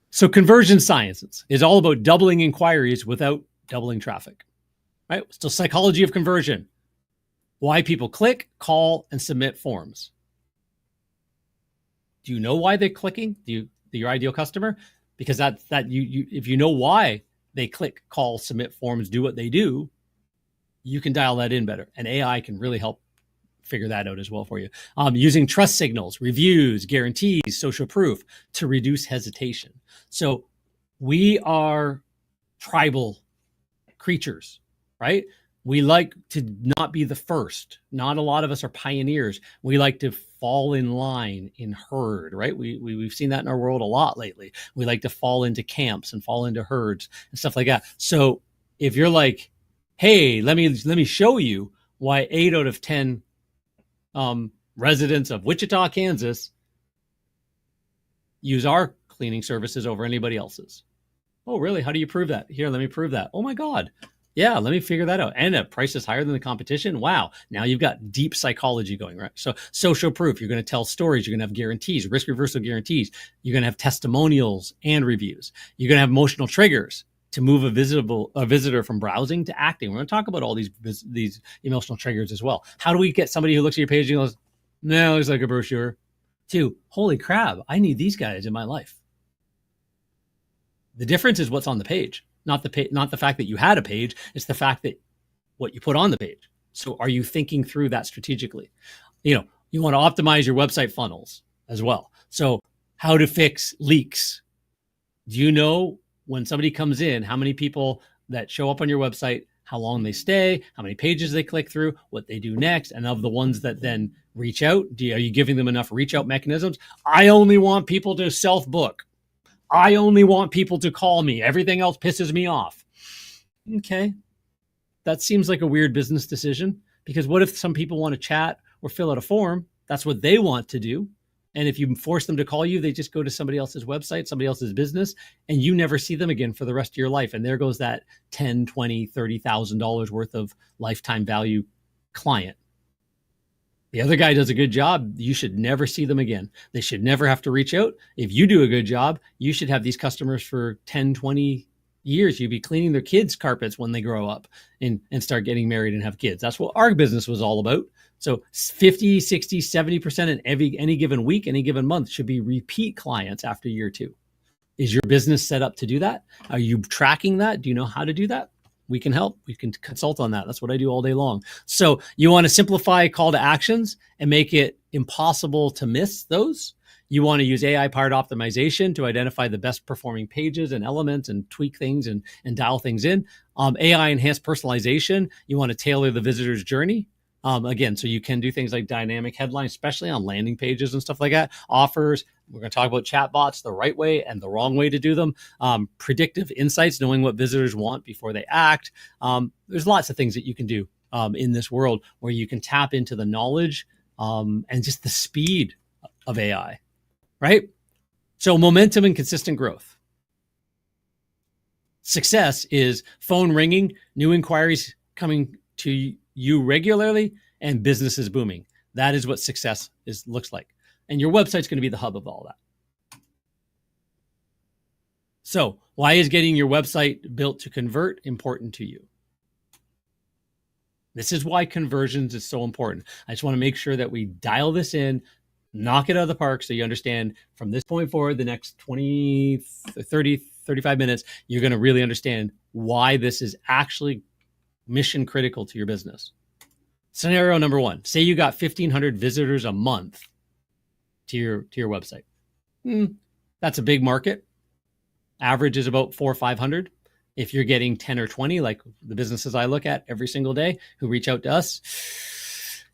S1: So conversion sciences is all about doubling inquiries without doubling traffic, right? Still psychology of conversion. Why people click, call, and submit forms. Do you know why they're clicking? Your ideal customer? Because if you know why they click, call, submit forms, do what they do, you can dial that in better. And AI can really help figure that out as well for you. Using trust signals, reviews, guarantees, social proof to reduce hesitation. So we are tribal creatures, right? We like to not be the first. Not a lot of us are pioneers. We like to fall in line, in herd, right? We've seen that in our world a lot lately. We like to fall into camps and fall into herds and stuff like that. So if you're like, hey, let me show you why 8 out of 10 residents of Wichita, Kansas use our cleaning services over anybody else's. Oh, really? How do you prove that? Here, let me prove that. Oh my God. Yeah, let me figure that out. And a price is higher than the competition. Wow. Now you've got deep psychology going, right? So social proof, you're going to tell stories. You're going to have guarantees, risk reversal guarantees. You're going to have testimonials and reviews. You're going to have emotional triggers to move a visitor from browsing to acting. We're going to talk about all these emotional triggers as well. How do we get somebody who looks at your page and goes, no, it looks like a brochure, to, holy crap, I need these guys in my life. The difference is what's on the page, not the fact that you had a page. It's the fact that what you put on the page. So are you thinking through that strategically? You want to optimize your website funnels as well. So how to fix leaks. Do you know when somebody comes in, how many people that show up on your website, how long they stay, how many pages they click through, what they do next, and of the ones that then reach out, are you giving them enough reach out mechanisms? I only want people to self-book. I only want people to call me. Everything else pisses me off. Okay. That seems like a weird business decision, because what if some people want to chat or fill out a form? That's what they want to do. And if you force them to call you, they just go to somebody else's website, somebody else's business, and you never see them again for the rest of your life. And there goes that $10, $20, $30,000 worth of lifetime value client. The other guy does a good job. You should never see them again. They should never have to reach out. If you do a good job, you should have these customers for 10, 20 years. You'd be cleaning their kids' carpets when they grow up and start getting married and have kids. That's what our business was all about. So 50, 60, 70% in any given week, any given month should be repeat clients after year 2. Is your business set up to do that? Are you tracking that? Do you know how to do that? We can help. We can consult on that. That's what I do all day long. So you want to simplify call to actions and make it impossible to miss those. You want to use AI-powered optimization to identify the best performing pages and elements and tweak things and dial things in. AI-enhanced personalization. You want to tailor the visitor's journey. Again, so you can do things like dynamic headlines, especially on landing pages and stuff like that. Offers. We're going to talk about chatbots, the right way and the wrong way to do them. Predictive insights, knowing what visitors want before they act. There's lots of things that you can do in this world where you can tap into the knowledge and just the speed of AI, right? So momentum and consistent growth. Success is phone ringing, new inquiries coming to you regularly, and business is booming. That is what success looks like. And your website's going to be the hub of all that. So why is getting your website built to convert important to you? This is why conversions is so important. I just want to make sure that we dial this in, knock it out of the park, so you understand from this point forward, the next 20, 30, 35 minutes, you're going to really understand why this is actually mission critical to your business. Scenario number 1, say you got 1,500 visitors a month to your website. That's a big market. Average is about 400 or 500. If you're getting 10 or 20, like the businesses I look at every single day who reach out to us,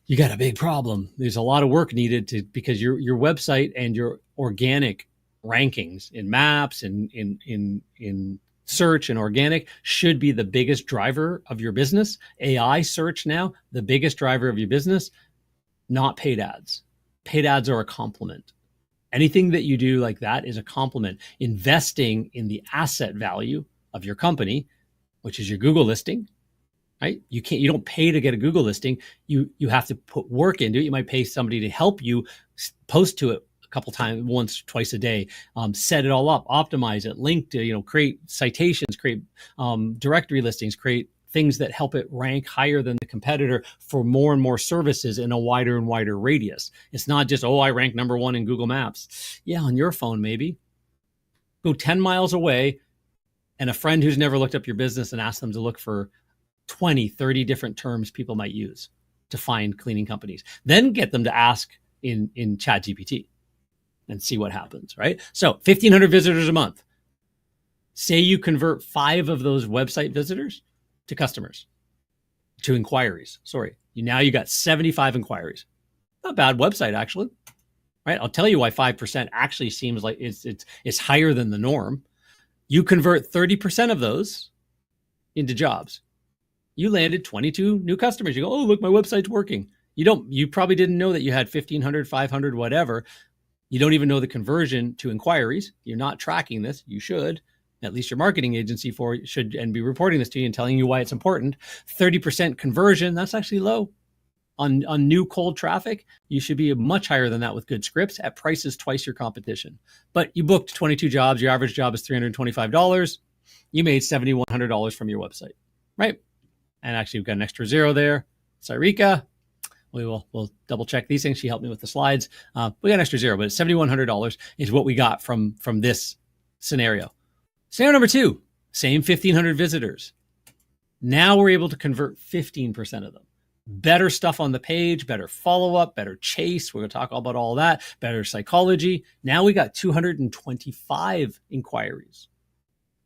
S1: you got a big problem. There's a lot of work needed because your website and your organic rankings in maps and in search and organic should be the biggest driver of your business. AI search now, the biggest driver of your business, not paid ads. Paid ads are a complement. Anything that you do like that is a complement. Investing in the asset value of your company, which is your Google listing, right? You don't pay to get a Google listing. You have to put work into it. You might pay somebody to help you post to it a couple times, once, twice a day, set it all up, optimize it, link to, create citations, create directory listings, create things that help it rank higher than the competitor for more and more services in a wider and wider radius. It's not just, I rank number 1 in Google Maps. Yeah, on your phone, maybe. Go 10 miles away and a friend who's never looked up your business and ask them to look for 20, 30 different terms people might use to find cleaning companies. Then get them to ask in ChatGPT and see what happens, right? So 1,500 visitors a month. Say you convert 5 of those website visitors to customers, to inquiries. Now you got 75 inquiries. Not a bad website, actually, right? I'll tell you why 5% actually seems like it's higher than the norm. You convert 30% of those into jobs. You landed 22 new customers. You go, look, my website's working. You probably didn't know that you had 1,500, 500, whatever. You don't even know the conversion to inquiries. You're not tracking this. You should. At least your marketing agency should and be reporting this to you and telling you why it's important. 30% conversion, that's actually low. On new cold traffic, you should be much higher than that with good scripts at prices twice your competition. But you booked 22 jobs. Your average job is $325. You made $7,100 from your website, right? And actually, we've got an extra zero there. Sarika, we'll double check these things. She helped me with the slides. We got an extra zero, but $7,100 is what we got from this scenario. Scenario number 2, same 1,500 visitors. Now we're able to convert 15% of them. Better stuff on the page, better follow-up, better chase. We're going to talk about all that. Better psychology. Now we got 225 inquiries,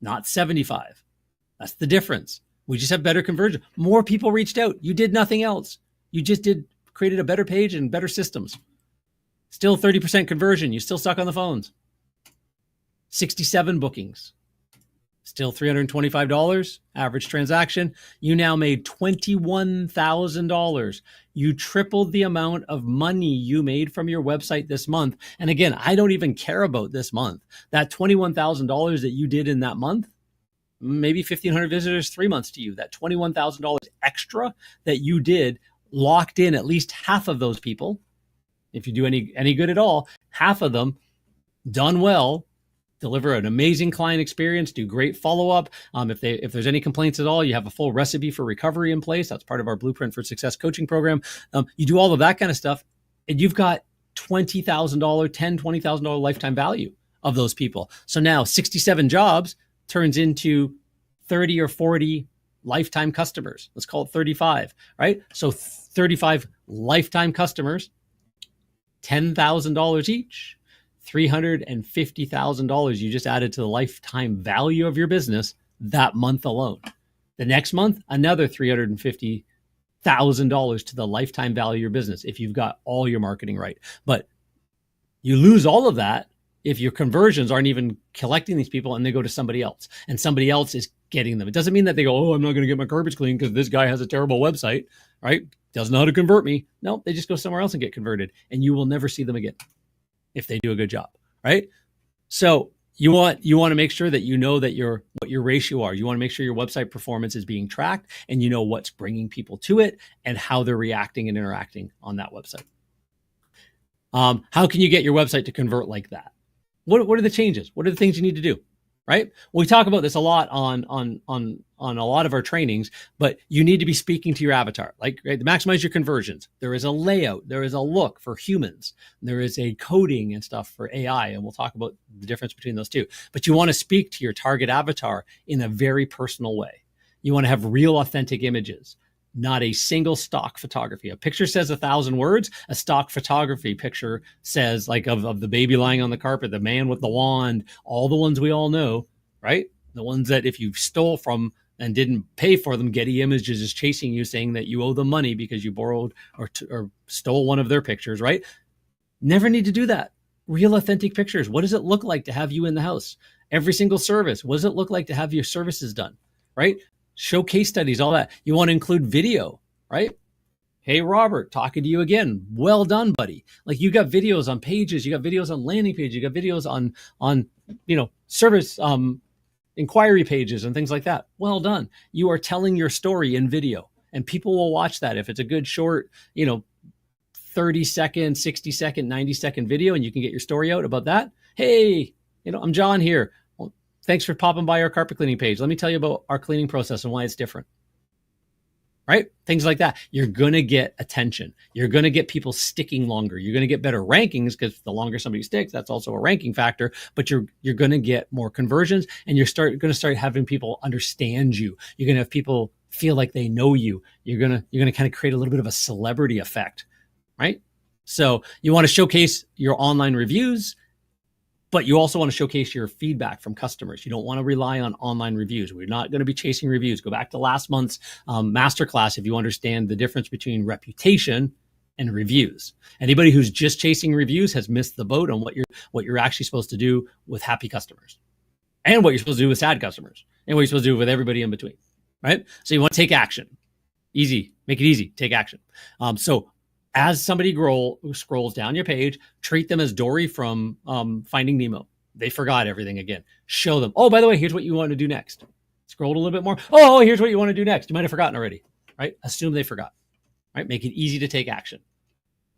S1: not 75. That's the difference. We just have better conversion. More people reached out. You did nothing else. You just created a better page and better systems. Still 30% conversion. You still stuck on the phones. 67 bookings. Still $325 average transaction. You now made $21,000. You tripled the amount of money you made from your website this month. And again, I don't even care about this month. That $21,000 that you did in that month, maybe 1,500 visitors, 3 months to you. That $21,000 extra that you did locked in at least half of those people. If you do any good at all, half of them done well, deliver an amazing client experience, do great follow-up. If there's any complaints at all, you have a full recipe for recovery in place. That's part of our Blueprint for Success coaching program. You do all of that kind of stuff, and you've got $20,000, $10,000, $20,000 lifetime value of those people. So now 67 jobs turns into 30 or 40 lifetime customers. Let's call it 35, right? So 35 lifetime customers, $10,000 each. $350,000 you just added to the lifetime value of your business that month alone. The next month, another $350,000 to the lifetime value of your business if you've got all your marketing right. But you lose all of that if your conversions aren't even collecting these people and they go to somebody else and somebody else is getting them. It doesn't mean that they go, oh, I'm not going to get my garbage clean because this guy has a terrible website, right? Doesn't know how to convert me. No, they just go somewhere else and get converted, and you will never see them again if they do a good job, right? So you want to make sure that you know that what your ratio are. You want to make sure your website performance is being tracked, and you know what's bringing people to it and how they're reacting and interacting on that website. How can you get your website to convert like that? What are the changes? What are the things you need to do? Right? We talk about this a lot on a lot of our trainings, but you need to be speaking to your avatar, right, to maximize your conversions. There is a layout, there is a look for humans, there is a coding and stuff for AI, and we'll talk about the difference between those two. But you want to speak to your target avatar in a very personal way. You want to have real, authentic images, not a single stock photography. A picture says 1,000 words. A stock photography picture says, like, of the baby lying on the carpet, the man with the wand, all the ones we all know, right? The ones that if you stole from and didn't pay for them, Getty Images is chasing you saying that you owe them money because you borrowed or stole one of their pictures, right? Never need to do that. Real, authentic pictures. What does it look like to have you in the house? Every single service. What does it look like to have your services done, right? Show case studies, all that. You want to include video, right? Hey, Robert, talking to you again. Well done, buddy. Like, you got videos on pages, you got videos on landing pages, you got videos on service inquiry pages and things like that. Well done. You are telling your story in video, and people will watch that. If it's a good short, 30-second, 60-second, 90-second video, and you can get your story out about that. Hey, I'm John here. Thanks for popping by our carpet cleaning page. Let me tell you about our cleaning process and why it's different, right? Things like that. You're going to get attention. You're going to get people sticking longer. You're going to get better rankings because the longer somebody sticks, that's also a ranking factor, but you're going to get more conversions, and you're going to start having people understand you. You're going to have people feel like they know you. You're going to kind of create a little bit of a celebrity effect, right? So you want to showcase your online reviews, but you also want to showcase your feedback from customers. You don't want to rely on online reviews. We're not going to be chasing reviews. Go back to last month's masterclass if you understand the difference between reputation and reviews. Anybody who's just chasing reviews has missed the boat on what you're actually supposed to do with happy customers, and what you're supposed to do with sad customers, and what you're supposed to do with everybody in between, right? So you want to take action. Easy. Make it easy. Take action. So as somebody scrolls down your page, treat them as Dory from Finding Nemo. They forgot everything again. Show them, oh, by the way, here's what you want to do next. Scroll a little bit more. Oh, here's what you want to do next. You might have forgotten already, right? Assume they forgot, right? Make it easy to take action.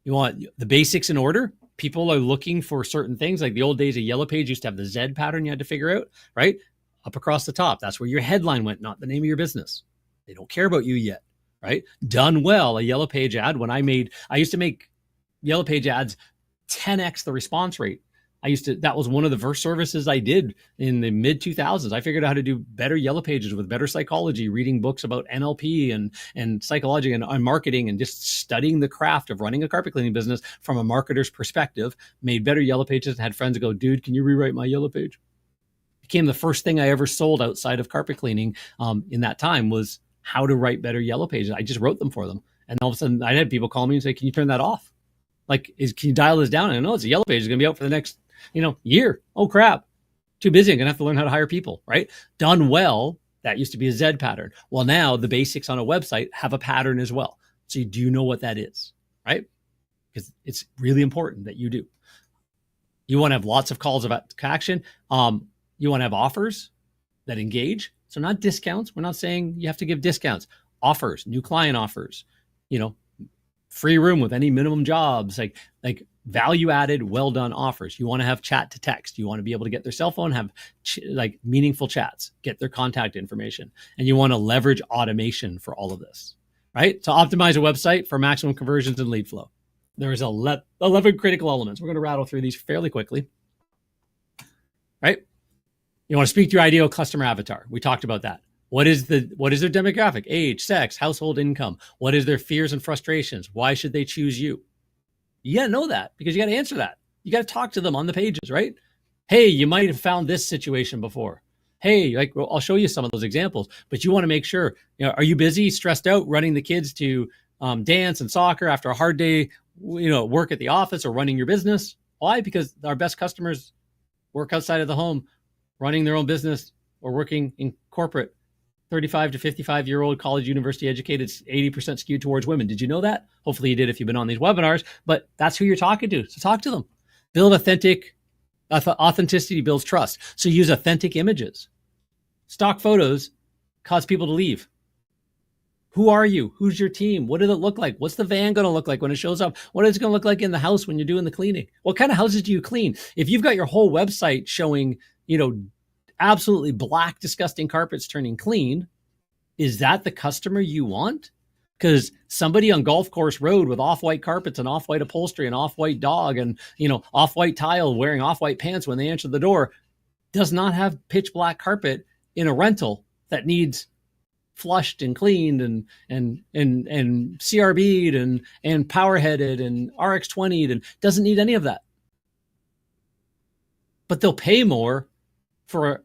S1: You want the basics in order. People are looking for certain things. Like the old days, a yellow page used to have the Z pattern you had to figure out, right? Up across the top. That's where your headline went, not the name of your business. They don't care about you yet. Right? Done well, a yellow page ad. I used to make yellow page ads 10x the response rate. That was one of the first services I did in the mid 2000s. I figured out how to do better yellow pages with better psychology, reading books about NLP and psychology and marketing, and just studying the craft of running a carpet cleaning business from a marketer's perspective. Made better yellow pages and had friends go, dude, can you rewrite my yellow page? became the first thing I ever sold outside of carpet cleaning in that time was how to write better Yellow Pages. I just wrote them for them. And all of a sudden I had people call me and say, can you turn that off? Like, can you dial this down? And I know it's a Yellow Page is going to be out for the next, year. Oh crap. Too busy. I'm going to have to learn how to hire people, right? Done well. That used to be a Z pattern. Well, now the basics on a website have a pattern as well. So you do know what that is, right? Because it's really important that you do. You want to have lots of calls to action. You want to have offers that engage. So not discounts. We're not saying you have to give discounts. Offers, new client offers, free room with any minimum jobs, like value added, well done offers. You want to have chat to text. You want to be able to get their cell phone, have like meaningful chats, get their contact information. And you want to leverage automation for all of this, right? To optimize a website for maximum conversions and lead flow. There's 11 critical elements. We're going to rattle through these fairly quickly, right? You want to speak to your ideal customer avatar. We talked about that. What is their demographic, age, sex, household income? What is their fears and frustrations? Why should they choose you? You got to know that because you got to answer that. You got to talk to them on the pages, right? Hey, you might have found this situation before. Hey, I'll show you some of those examples, but you want to make sure, are you busy, stressed out, running the kids to dance and soccer after a hard day, work at the office or running your business? Why? Because our best customers work outside of the home, running their own business or working in corporate. 35 to 55-year-old college university educated, 80% skewed towards women. Did you know that? Hopefully you did if you've been on these webinars, but that's who you're talking to. So talk to them. Build authenticity builds trust. So use authentic images. Stock photos cause people to leave. Who are you? Who's your team? What does it look like? What's the van going to look like when it shows up? What is it going to look like in the house when you're doing the cleaning? What kind of houses do you clean? If you've got your whole website showing, absolutely black, disgusting carpets turning clean, is that the customer you want? Because somebody on Golf Course Road with off-white carpets and off-white upholstery and off-white dog and, off-white tile wearing off-white pants when they answer the door does not have pitch black carpet in a rental that needs flushed and cleaned and CRB'd and power headed and RX20'd and doesn't need any of that. But they'll pay more for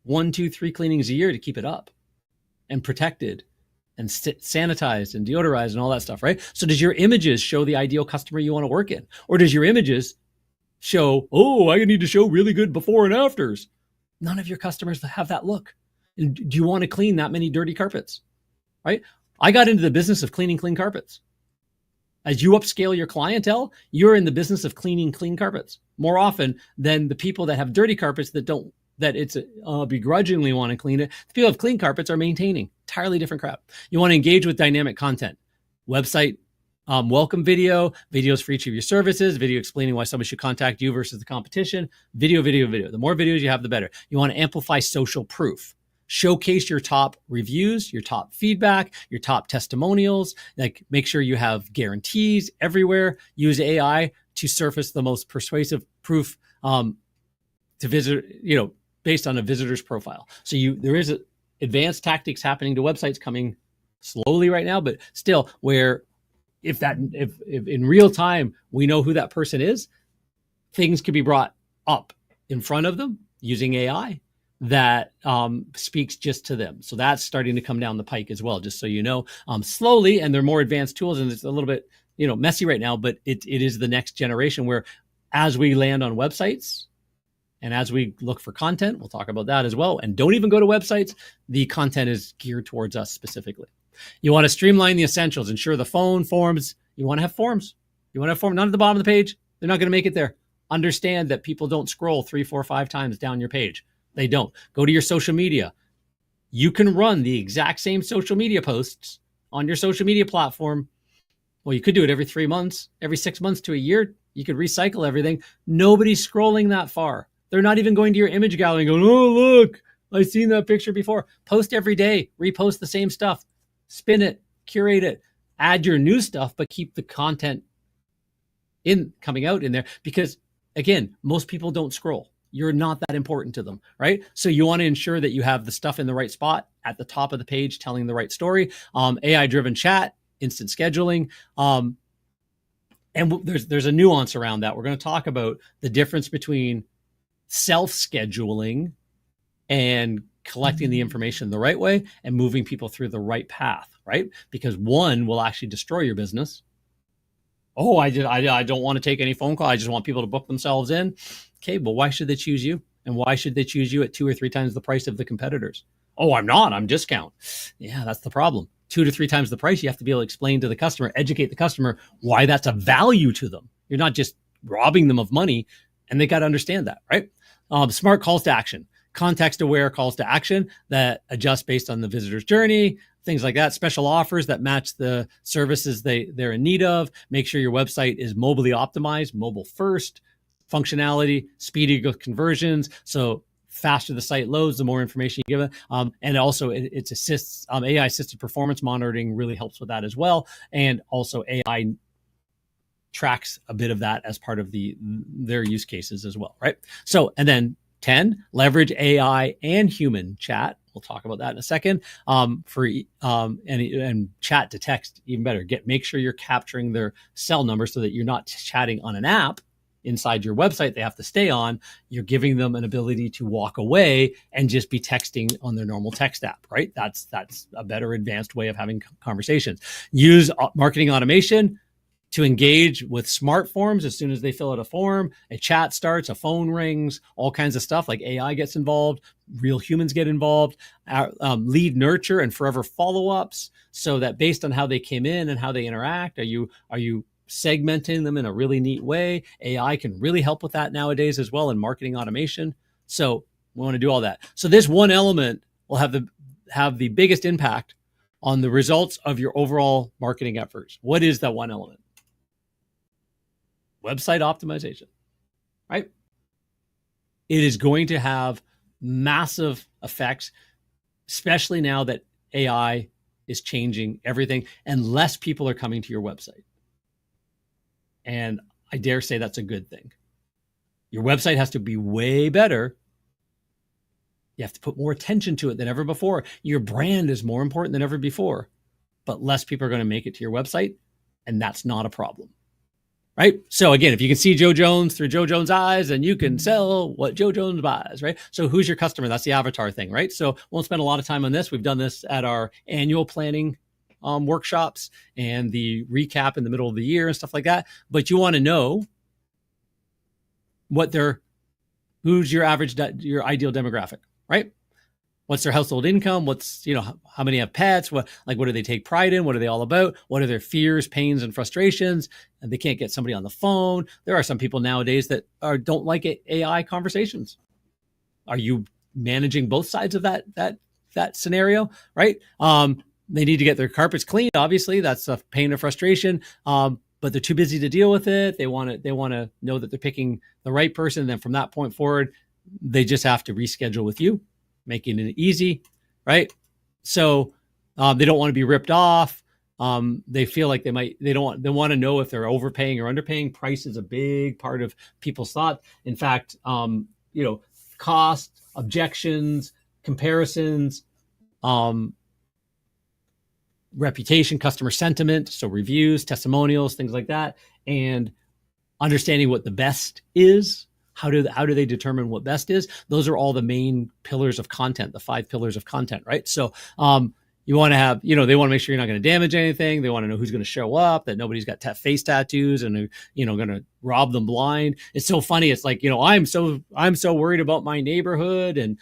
S1: 1, 2, 3 cleanings a year to keep it up and protected and sanitized and deodorized and all that stuff, right? So does your images show the ideal customer you want to work in? Or does your images show, I need to show really good before and afters? None of your customers have that look. And do you want to clean that many dirty carpets, right? I got into the business of cleaning clean carpets. As you upscale your clientele, you're in the business of cleaning clean carpets more often than the people that have dirty carpets that it's begrudgingly want to clean it. The people who have clean carpets are maintaining. Entirely different crap. You want to engage with dynamic content. Website welcome videos for each of your services, video explaining why somebody should contact you versus the competition, video. The more videos you have, the better. You want to amplify social proof. Showcase your top reviews, your top feedback, your top testimonials. Like, make sure you have guarantees everywhere. Use AI to surface the most persuasive proof to visit, based on a visitor's profile. So there is advanced tactics happening to websites coming slowly right now, but still, where if in real time we know who that person is, things can be brought up in front of them using AI that speaks just to them. So that's starting to come down the pike as well, just so you know, slowly, and they're more advanced tools, and it's a little bit, messy right now, but it is the next generation where as we land on websites and as we look for content, we'll talk about that as well. And don't even go to websites. The content is geared towards us specifically. You want to streamline the essentials, ensure the phone forms. You want to have forms. None at the bottom of the page. They're not going to make it there. Understand that people don't scroll 3, 4, 5 times down your page. They don't. Go to your social media. You can run the exact same social media posts on your social media platform. Well, you could do it every 3 months, every 6 months to a year. You could recycle everything. Nobody's scrolling that far. They're not even going to your image gallery and going, oh, look, I've seen that picture before. Post every day. Repost the same stuff. Spin it. Curate it. Add your new stuff, but keep the content coming out in there. Because, again, most people don't scroll. You're not that important to them, right? So you want to ensure that you have the stuff in the right spot at the top of the page, telling the right story. AI-driven chat, instant scheduling. And there's a nuance around that. We're going to talk about the difference between self-scheduling and collecting the information the right way and moving people through the right path, right? Because one will actually destroy your business. Oh, I don't want to take any phone call. I just want people to book themselves in. Okay, well, why should they choose you? And why should they choose you at 2 or 3 times the price of the competitors? Oh, I'm not. I'm discount. Yeah, that's the problem. 2 to 3 times the price. You have to be able to explain to the customer, educate the customer why that's a value to them. You're not just robbing them of money, and they got to understand that, right? Smart calls to action, context-aware calls to action that adjust based on the visitor's journey, things like that. Special offers that match the services they're in need of. Make sure your website is mobilely optimized, mobile first, functionality, speedy conversions. So faster the site loads, the more information you give it. And also it assists, AI assisted performance monitoring really helps with that as well. And also AI tracks a bit of that as part of their use cases as well, right? So, and then 10, leverage AI and human chat. We'll talk about that in a second. And chat to text, even better. Make sure you're capturing their cell number so that you're not chatting on an app inside your website they have to stay on. You're giving them an ability to walk away and just be texting on their normal text app, right? That's a better advanced way of having conversations. Use marketing automation to engage with smart forms. As soon as they fill out a form, a chat starts, a phone rings, all kinds of stuff like AI gets involved, real humans get involved, lead nurture and forever follow-ups, so that based on how they came in and how they interact, are you segmenting them in a really neat way? AI can really help with that nowadays as well in marketing automation. So we want to do all that. So this one element will have the biggest impact on the results of your overall marketing efforts. What is that one element? Website optimization, right? It is going to have massive effects, especially now that AI is changing everything and less people are coming to your website. And I dare say that's a good thing. Your website has to be way better. You have to put more attention to it than ever before. Your brand is more important than ever before, but less people are going to make it to your website, and that's not a problem. Right? So again, if you can see Joe Jones through Joe Jones' eyes, and you can sell what Joe Jones buys, right? So who's your customer? That's the avatar thing, right? So won't spend a lot of time on this. We've done this at our annual planning workshops and the recap in the middle of the year and stuff like that. But you want to know who's your ideal demographic, right? What's their household income? What's, how many have pets? What do they take pride in? What are they all about? What are their fears, pains, and frustrations? And they can't get somebody on the phone. There are some people nowadays that don't like AI conversations. Are you managing both sides of that scenario, right? They need to get their carpets cleaned. Obviously, that's a pain and frustration. But they're too busy to deal with it. They want to know that they're picking the right person. And then from that point forward, they just have to reschedule with you, making it easy, right? So they don't want to be ripped off. They feel like they want to know if they're overpaying or underpaying. Price is a big part of people's thought. In fact, cost, objections, comparisons, reputation, customer sentiment, so reviews, testimonials, things like that, and understanding what the best is. How do they determine what best is? Those are all the main pillars of content, the 5 pillars of content, right? So you want to have, they want to make sure you're not going to damage anything. They want to know who's going to show up, that nobody's got face tattoos and going to rob them blind. It's so funny. It's like, I'm so worried about my neighborhood and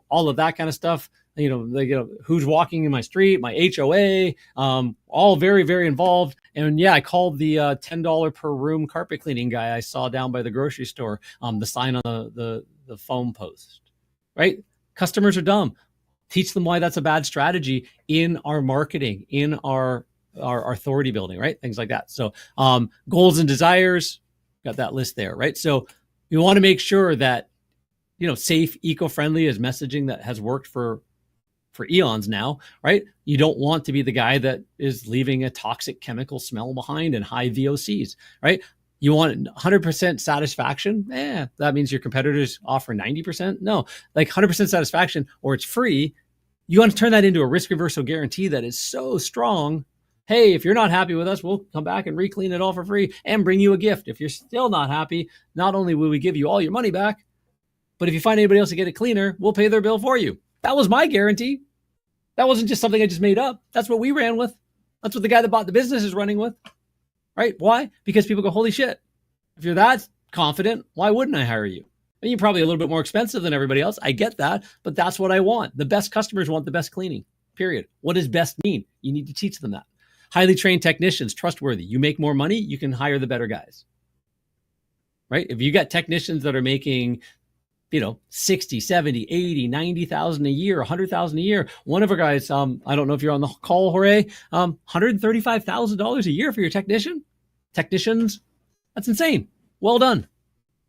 S1: all of that kind of stuff. Who's walking in my street, my HOA, all very, very involved. And yeah, I called the $10 per room carpet cleaning guy I saw down by the grocery store, the sign on the phone post, right? Customers are dumb. Teach them why that's a bad strategy in our marketing, in our authority building, right? Things like that. So goals and desires, got that list there, right? So you want to make sure that, safe, eco-friendly is messaging that has worked for eons now, right? You don't want to be the guy that is leaving a toxic chemical smell behind and high VOCs, right? You want 100% satisfaction? That means your competitors offer 90%? No, like 100% satisfaction, or it's free. You want to turn that into a risk reversal guarantee that is so strong. Hey, if you're not happy with us, we'll come back and re-clean it all for free and bring you a gift. If you're still not happy, not only will we give you all your money back, But if you find anybody else to get it cleaner, we'll pay their bill for you. That was my guarantee. That wasn't just something I just made up. That's what we ran with. That's what the guy that bought the business is running with, right? Why? Because people go, holy shit, if you're that confident, why wouldn't I hire you? And you're probably a little bit more expensive than everybody else. I get that, but that's what I want. The best customers want the best cleaning, period. What does best mean? You need to teach them that. Highly trained technicians, trustworthy. You make more money, you can hire the better guys, right? If you got technicians that are making 60, 70, 80, 90,000 a year, 100,000 a year. One of our guys, I don't know if you're on the call, Jorge, $135,000 a year for your technicians. That's insane. Well done.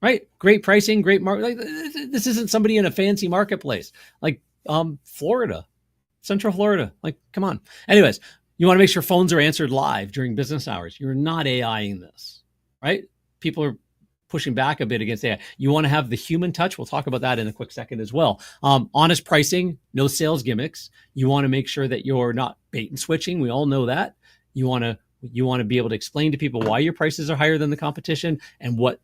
S1: Right? Great pricing, great market. Like, this isn't somebody in a fancy marketplace like Florida, Central Florida. Like, come on. Anyways, you want to make sure phones are answered live during business hours. You're not AIing this, right? People are pushing back a bit against AI. You want to have the human touch. We'll talk about that in a quick second as well. Honest pricing, no sales gimmicks. You want to make sure that you're not bait and switching. We all know that. You want to be able to explain to people why your prices are higher than the competition and what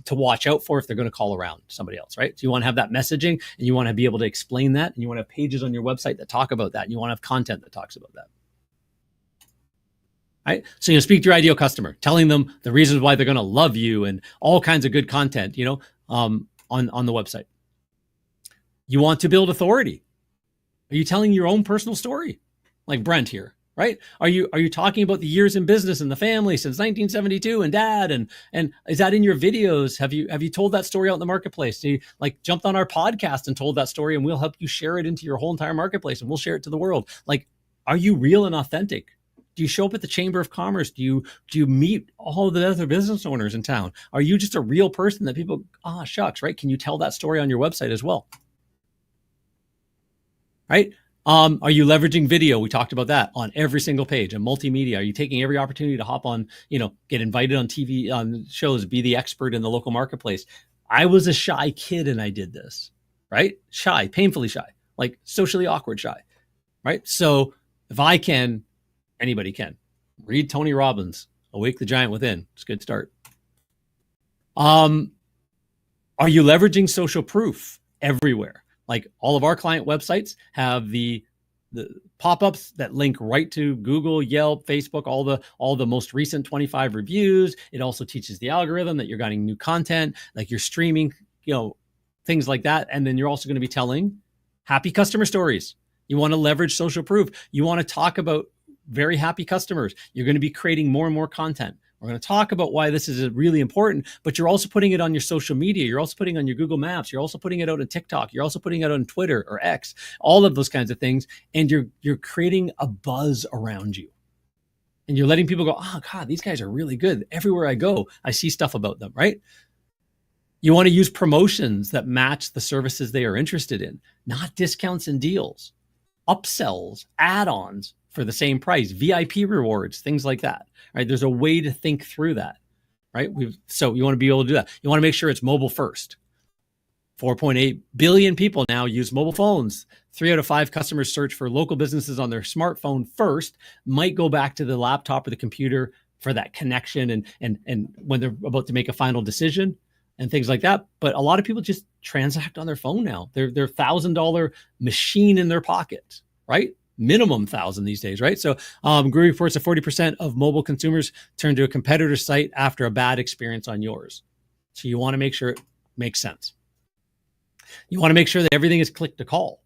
S1: to watch out for if they're going to call around somebody else, right? So you want to have that messaging and you want to be able to explain that, and you want to have pages on your website that talk about that, and you want to have content that talks about that. Right? So speak to your ideal customer, telling them the reasons why they're going to love you and all kinds of good content, on the website. You want to build authority. Are you telling your own personal story? Like Brent here, right? Are you talking about the years in business and the family since 1972 and dad and is that in your videos? Have you told that story out in the marketplace? Do you jumped on our podcast and told that story, and we'll help you share it into your whole entire marketplace, and we'll share it to the world. Are you real and authentic? Do you show up at the Chamber of Commerce? Do you meet all the other business owners in town? Are you just a real person that people, shucks, right? Can you tell that story on your website as well? Right? Are you leveraging video? We talked about that on every single page. And multimedia. Are you taking every opportunity to hop on, get invited on TV, on shows, be the expert in the local marketplace? I was a shy kid and I did this, right? Shy, painfully shy, socially awkward shy, right? So if I can, anybody can. Read Tony Robbins, Awake the Giant Within. It's a good start. Are you leveraging social proof everywhere? All of our client websites have the pop-ups that link right to Google, Yelp, Facebook, all the most recent 25 reviews. It also teaches the algorithm that you're getting new content, you're streaming, things like that. And then you're also going to be telling happy customer stories. You want to leverage social proof. You want to talk about very happy customers. You're going to be creating more and more content. We're going to talk about why this is really important, but you're also putting it on your social media. You're also putting it on your Google Maps. You're also putting it out on TikTok. You're also putting it on Twitter or X, all of those kinds of things. And you're creating a buzz around you. And you're letting people go, oh God, these guys are really good. Everywhere I go, I see stuff about them, right? You want to use promotions that match the services they are interested in, not discounts and deals, upsells, add-ons for the same price, VIP rewards, things like that, right? There's a way to think through that, right? So you want to be able to do that. You want to make sure it's mobile first. 4.8 billion people now use mobile phones. 3 out of 5 customers search for local businesses on their smartphone first, might go back to the laptop or the computer for that connection and when they're about to make a final decision and things like that. But a lot of people just transact on their phone now. They're $1,000 machine in their pocket, right? Minimum 1,000 these days, right? So Guru reports that 40% of mobile consumers turn to a competitor site after a bad experience on yours. So you want to make sure it makes sense. You want to make sure that everything is click to call,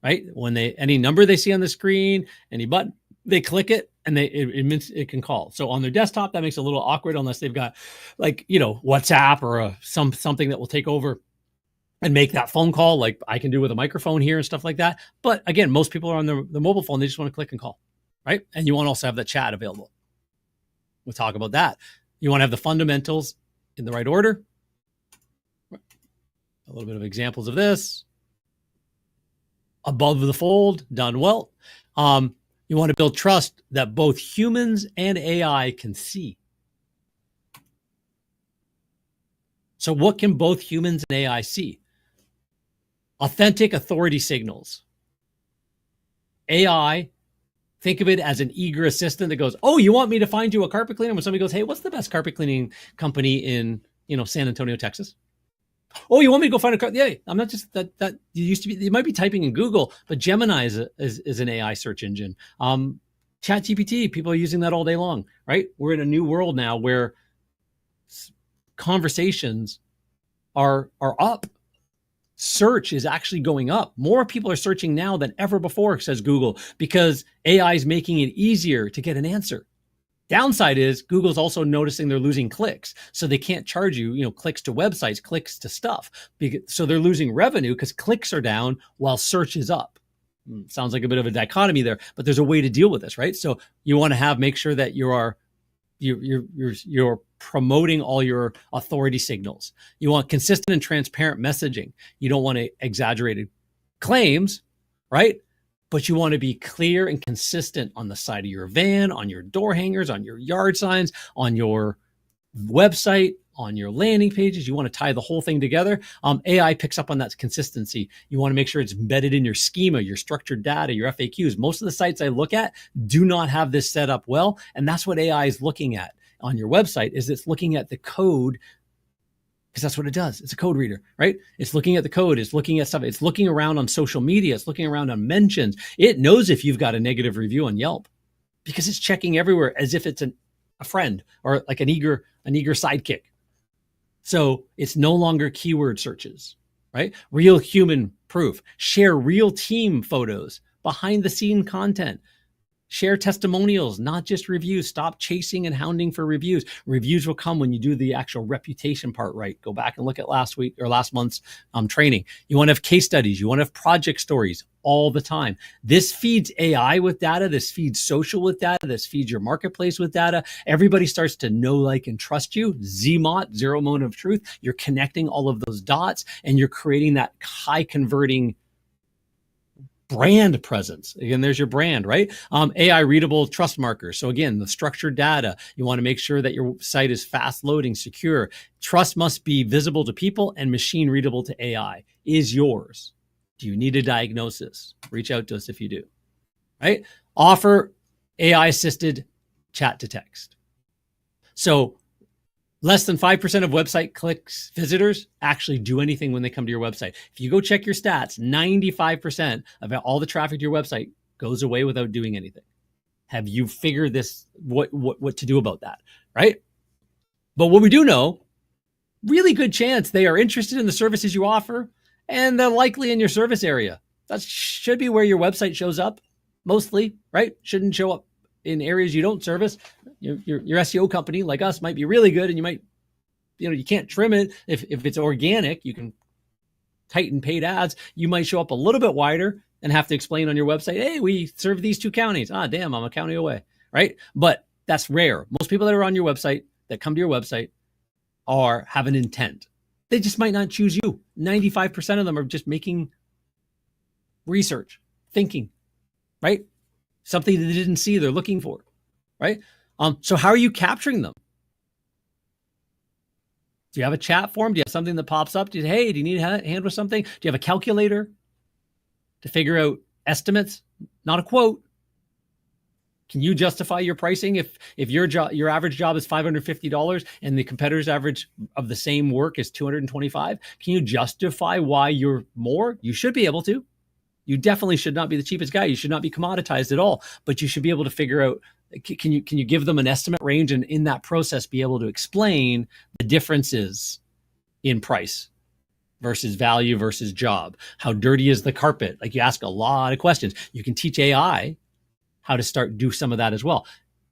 S1: right? When any number they see on the screen, any button, they click it and it can call. So on their desktop, that makes it a little awkward unless they've got WhatsApp or something that will take over and make that phone call like I can do with a microphone here and stuff like that. But again, most people are on the mobile phone. They just want to click and call, right? And you want to also have that chat available. We'll talk about that. You want to have the fundamentals in the right order. A little bit of examples of this. Above the fold, done well. You want to build trust that both humans and AI can see. So what can both humans and AI see? Authentic authority signals. AI, think of it as an eager assistant that goes, oh, you want me to find you a carpet cleaner? When somebody goes, hey, what's the best carpet cleaning company in San Antonio, Texas? Oh, you want me to go find a car? Yeah, I'm not just that you used to be, you might be typing in Google, but Gemini is an AI search engine. Chat GPT, people are using that all day long, right? We're in a new world now where conversations are up. Search is actually going up. More people are searching now than ever before, says Google, because AI is making it easier to get an answer. Downside is Google's also noticing they're losing clicks. So they can't charge you, clicks to websites, clicks to stuff. So they're losing revenue because clicks are down while search is up. Sounds like a bit of a dichotomy there, but there's a way to deal with this, right? So you want to make sure that you're promoting all your authority signals. You want consistent and transparent messaging. You don't want exaggerated claims, right? But you want to be clear and consistent on the side of your van, on your door hangers, on your yard signs, on your website, on your landing pages. You want to tie the whole thing together. AI picks up on that consistency. You want to make sure it's embedded in your schema, your structured data, your FAQs. Most of the sites I look at do not have this set up well. And that's what AI is looking at on your website, is it's looking at the code, because that's what it does. It's a code reader, right? It's looking at the code. It's looking at stuff. It's looking around on social media. It's looking around on mentions. It knows if you've got a negative review on Yelp because it's checking everywhere as if it's a friend or like an eager sidekick. So it's no longer keyword searches, right? Real human proof. Share real team photos, behind the scene content. Share testimonials, not just reviews. Stop chasing and hounding for reviews. Reviews will come when you do the actual reputation part right. Go back and look at last month's training. You want to have case studies. You want to have project stories all the time. This feeds AI with data. This feeds social with data. This feeds your marketplace with data. Everybody starts to know, like, and trust you. ZMOT, zero moment of truth. You're connecting all of those dots and you're creating that high converting brand presence. Again, there's your brand, right? AI readable trust markers. So again, the structured data, you want to make sure that your site is fast loading, secure. Trust must be visible to people and machine readable to AI. Is yours. Do you need a diagnosis? Reach out to us if you do, right? Offer AI assisted chat to text. So less than 5% of website clicks, visitors actually do anything when they come to your website. If you go check your stats, 95% of all the traffic to your website goes away without doing anything. Have you figured this, what to do about that, right? But what we do know, really good chance they are interested in the services you offer and they're likely in your service area. That should be where your website shows up mostly, right? Shouldn't show up in areas you don't service. Your SEO company like us might be really good and you might, you can't trim it. If it's organic, you can tighten paid ads. You might show up a little bit wider and have to explain on your website, hey, we serve these 2 counties. Damn, I'm a county away, right? But that's rare. Most people that are on your website, that come to your website, have an intent. They just might not choose you. 95% of them are just making research, thinking, right? Something they didn't see they're looking for, right? So how are you capturing them? Do you have a chat form? Do you have something that pops up? Hey, do you need a hand with something? Do you have a calculator to figure out estimates? Not a quote. Can you justify your pricing if your average job is $550 and the competitor's average of the same work is $225? Can you justify why you're more? You should be able to. You definitely should not be the cheapest guy. You should not be commoditized at all, but you should be able to figure out, can you give them an estimate range and in that process be able to explain the differences in price versus value versus job? How dirty is the carpet? Like, you ask a lot of questions. You can teach AI how to do some of that as well.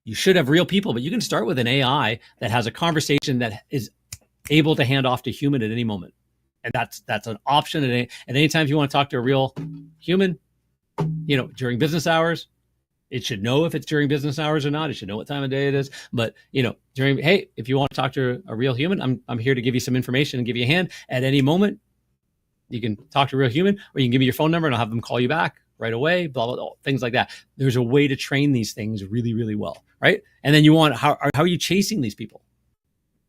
S1: You should have real people, but you can start with an AI that has a conversation that is able to hand off to human at any moment. And that's an option at any time. If you want to talk to a real human, during business hours, it should know if it's during business hours or not. It should know what time of day it is. But if you want to talk to a real human, I'm here to give you some information and give you a hand at any moment. You can talk to a real human, or you can give me your phone number and I'll have them call you back right away, blah, blah, blah, things like that. There's a way to train these things really, really well, right? And then how are you chasing these people?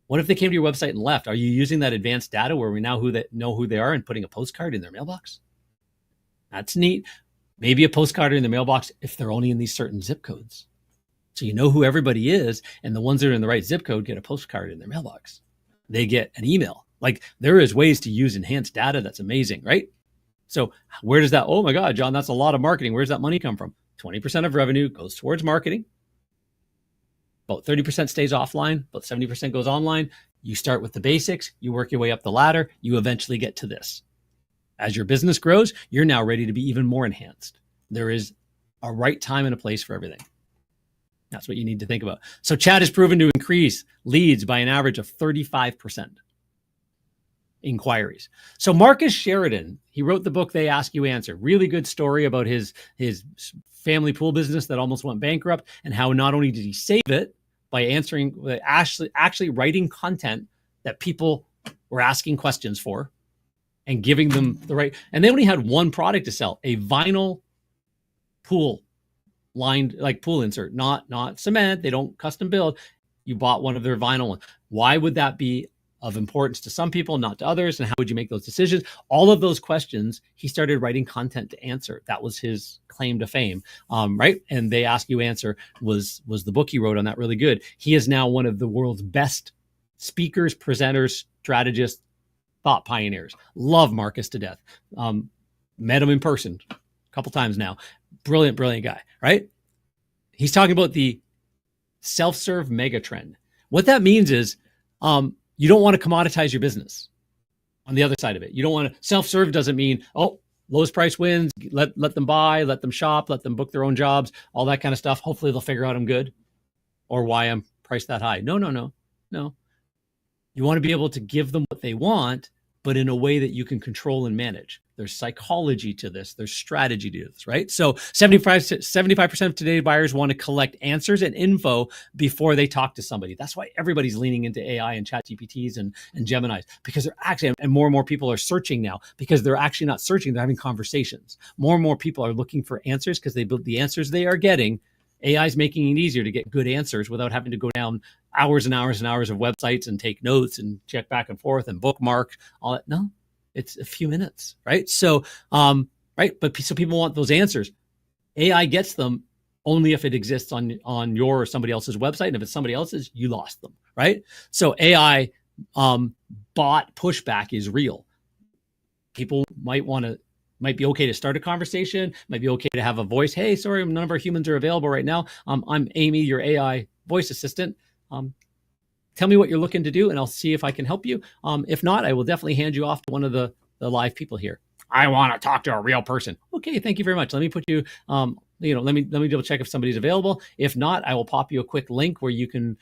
S1: What if they came to your website and left? Are you using that advanced data where we now know who they are and putting a postcard in their mailbox? That's neat. Maybe a postcard in the mailbox if they're only in these certain zip codes. So you know who everybody is, and the ones that are in the right zip code get a postcard in their mailbox. They get an email. Like there is ways to use enhanced data. That's amazing, right? So where does that, oh my God, John, that's a lot of marketing. Where's that money come from? 20% of revenue goes towards marketing. About 30% stays offline, about 70% goes online. You start with the basics, you work your way up the ladder, you eventually get to this. As your business grows, you're now ready to be even more enhanced. There is a right time and a place for everything. That's what you need to think about. So chat is proven to increase leads by an average of 35%. Inquiries. So Marcus Sheridan, he wrote the book They Ask You Answer. Really good story about his family pool business that almost went bankrupt, and how not only did he save it by actually writing content that people were asking questions for and giving them the right. And they only had one product to sell, a vinyl pool lined, like pool insert, not cement. They don't custom build. You bought one of their vinyl ones. Why would that be of importance to some people, not to others? And how would you make those decisions? All of those questions, he started writing content to answer. That was his claim to fame, right? And They Ask You Answer was the book he wrote on that. Really good. He is now one of the world's best speakers, presenters, strategists, thought pioneers. Love Marcus to death. Met him in person a couple times now. Brilliant guy, right? He's talking about the self-serve mega trend. What that means is, you don't want to commoditize your business. On the other side of it, you don't want to, self-serve doesn't mean, oh, lowest price wins, let them buy, let them shop, let them book their own jobs, all that kind of stuff. Hopefully they'll figure out I'm good or why I'm priced that high. No. You want to be able to give them what they want, but in a way that you can control and manage. There's psychology to this. There's strategy to this, right? So 75% of today's buyers want to collect answers and info before they talk to somebody. That's why everybody's leaning into AI and chat GPTs and Geminis, because they're actually, and more and more people are searching now, because they're actually not searching, they're having conversations. More and more people are looking for answers because they build the answers they are getting. AI is making it easier to get good answers without having to go down hours and hours and hours of websites and take notes and check back and forth and bookmark all that. No, it's a few minutes, right? So, right. But so people want those answers. AI gets them only if it exists on your or somebody else's website. And if it's somebody else's, you lost them, right? So AI bot pushback is real. People might be okay to start a conversation, might be okay to have a voice. Hey, sorry, none of our humans are available right now. I'm Amy, your AI voice assistant. Tell me what you're looking to do and I'll see if I can help you. If not, I will definitely hand you off to one of the live people here. I want to talk to a real person. Okay, thank you very much. Let me put you, let me double check if somebody's available. If not, I will pop you a quick link where you can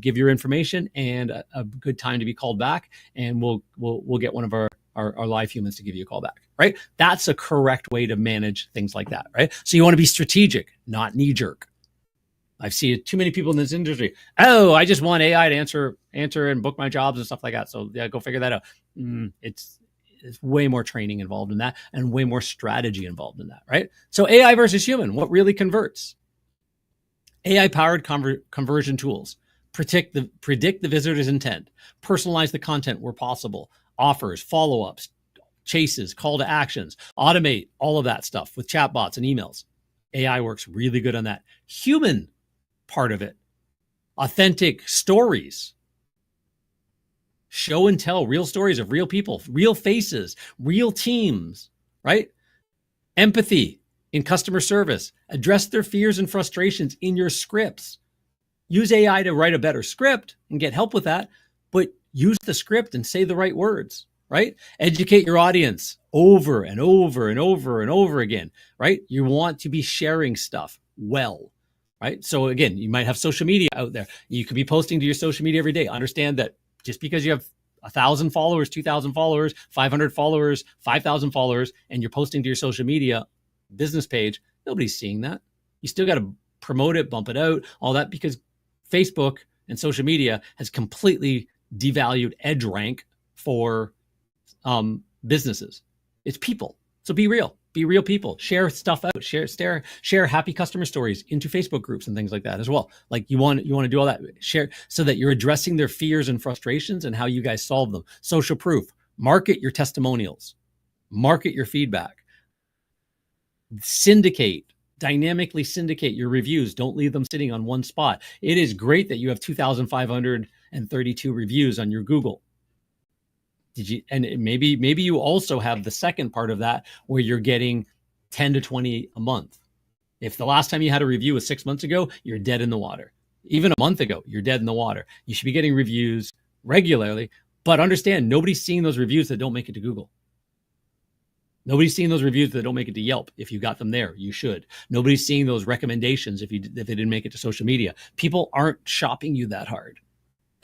S1: give your information and a good time to be called back, and we'll get one of our live humans to give you a call back, right? That's a correct way to manage things like that, right? So you want to be strategic, not knee jerk. I've seen too many people in this industry. Oh, I just want AI to answer and book my jobs and stuff like that. So yeah, go figure that out. It's way more training involved in that and way more strategy involved in that, right? So AI versus human, what really converts? AI-powered conversion tools predict the visitor's intent, personalize the content where possible, offers, follow-ups, chases, call to actions, automate all of that stuff with chatbots and emails. AI works really good on that. Human part of it, authentic stories, show and tell real stories of real people, real faces, real teams, right? Empathy in customer service, address their fears and frustrations in your scripts. Use AI to write a better script and get help with that, but use the script and say the right words, right? Educate your audience over and over and over and over again, right? You want to be sharing stuff well, right? So again, you might have social media out there. You could be posting to your social media every day. Understand that just because you have 1,000 followers, 2,000 followers, 500 followers, 5,000 followers, and you're posting to your social media business page, nobody's seeing that. You still got to promote it, bump it out, all that, because Facebook and social media has completely devalued edge rank for businesses. It's people. So be real people, share stuff out, share happy customer stories into Facebook groups and things like that as well. Like you want to do all that, share so that you're addressing their fears and frustrations and how you guys solve them. Social proof, market your testimonials, market your feedback, dynamically syndicate your reviews. Don't leave them sitting on one spot. It is great that you have 2,532 reviews on your Google. Did you, and maybe you also have the second part of that where you're getting 10 to 20 a month. If the last time you had a review was 6 months ago, you're dead in the water. Even a month ago, you're dead in the water. You should be getting reviews regularly, but understand nobody's seeing those reviews that don't make it to Google. Nobody's seeing those reviews that don't make it to Yelp. If you got them there, you should. Nobody's seeing those recommendations if they didn't make it to social media. People aren't shopping you that hard.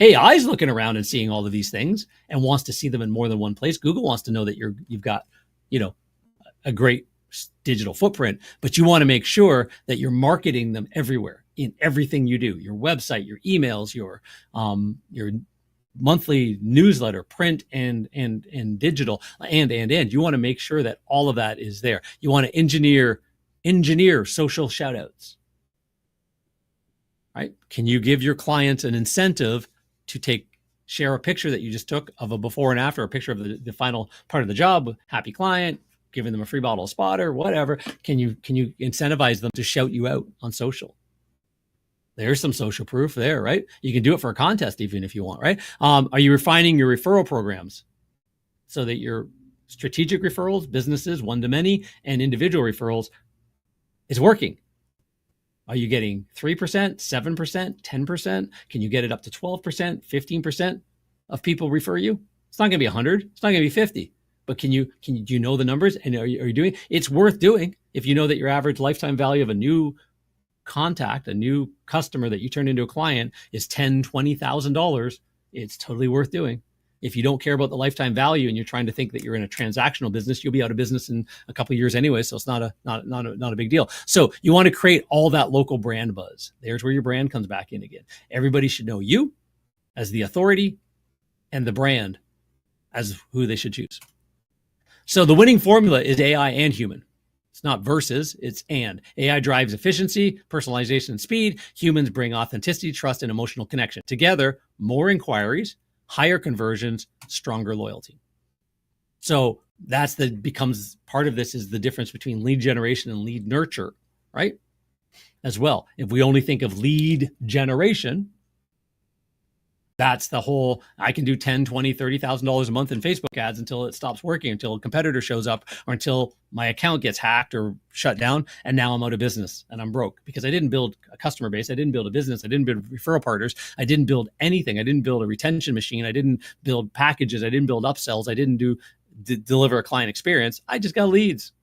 S1: AI is looking around and seeing all of these things and wants to see them in more than one place. Google wants to know that you've got, a great digital footprint, but you want to make sure that you're marketing them everywhere in everything you do, your website, your emails, your monthly newsletter, print and digital, and you want to make sure that all of that is there. You want to engineer social shout outs, right? Can you give your clients an incentive to share a picture that you just took of a before and after, a picture of the final part of the job, happy client, giving them a free bottle of spotter, whatever. Can you incentivize them to shout you out on social? There's some social proof there, right? You can do it for a contest even if you want, right? Are you refining your referral programs so that your strategic referrals, businesses, one-to-many, and individual referrals is working? Are you getting 3%, 7%, 10%? Can you get it up to 12%, 15% of people refer you? It's not going to be 100. It's not going to be 50. But do you know the numbers? And are you doing? It's worth doing if you know that your average lifetime value of a new contact, a new customer that you turn into a client is $10,000, $20,000. It's totally worth doing. If you don't care about the lifetime value and you're trying to think that you're in a transactional business, you'll be out of business in a couple of years anyway. So it's not a big deal. So you want to create all that local brand buzz. There's where your brand comes back in again. Everybody should know you as the authority and the brand as who they should choose. So the winning formula is AI and human. It's not versus, it's and. AI drives efficiency, personalization, and speed. Humans bring authenticity, trust, and emotional connection. Together, more inquiries, higher conversions, stronger loyalty. So becomes part of this is the difference between lead generation and lead nurture, right? As well. If we only think of lead generation, that's the whole, I can do $10,000, $20,000, $30,000 a month in Facebook ads until it stops working, until a competitor shows up, or until my account gets hacked or shut down. And now I'm out of business and I'm broke because I didn't build a customer base. I didn't build a business. I didn't build referral partners. I didn't build anything. I didn't build a retention machine. I didn't build packages. I didn't build upsells. I didn't deliver a client experience. I just got leads.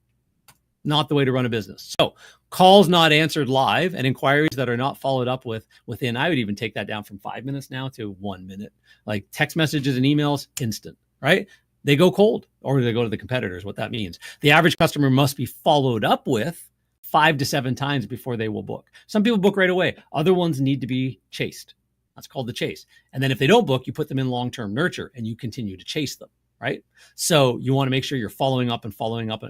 S1: Not the way to run a business. So calls not answered live and inquiries that are not followed up within, I would even take that down from 5 minutes now to 1 minute. Like text messages and emails, instant, right? They go cold or they go to the competitors, what that means. The average customer must be followed up with 5 to 7 times before they will book. Some people book right away. Other ones need to be chased. That's called the chase. And then if they don't book, you put them in long-term nurture and you continue to chase them, right? So you want to make sure you're following up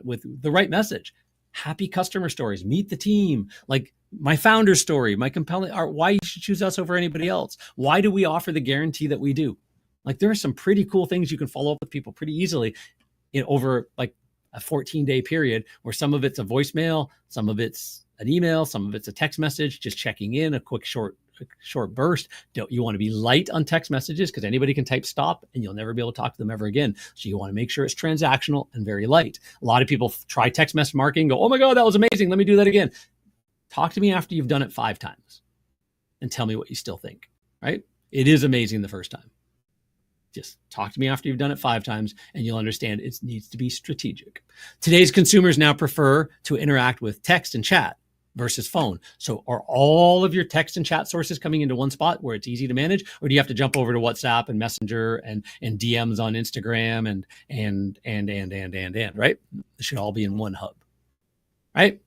S1: with the right message. Happy customer stories, meet the team, like my founder's story, my compelling art, why you should choose us over anybody else. Why do we offer the guarantee that we do? Like there are some pretty cool things you can follow up with people pretty easily over like a 14-day period where some of it's a voicemail, some of it's an email, some of it's a text message, just checking in, a quick short burst. You want to be light on text messages because anybody can type stop and you'll never be able to talk to them ever again. So you want to make sure it's transactional and very light. A lot of people try text message marketing, go, oh my God, that was amazing. Let me do that again. Talk to me after you've done it 5 times and tell me what you still think, right? It is amazing the first time. Just talk to me after you've done it 5 times and you'll understand it needs to be strategic. Today's consumers now prefer to interact with text and chat versus phone. So are all of your text and chat sources coming into one spot where it's easy to manage? Or do you have to jump over to WhatsApp and Messenger and DMs on Instagram and right? It should all be in one hub, right?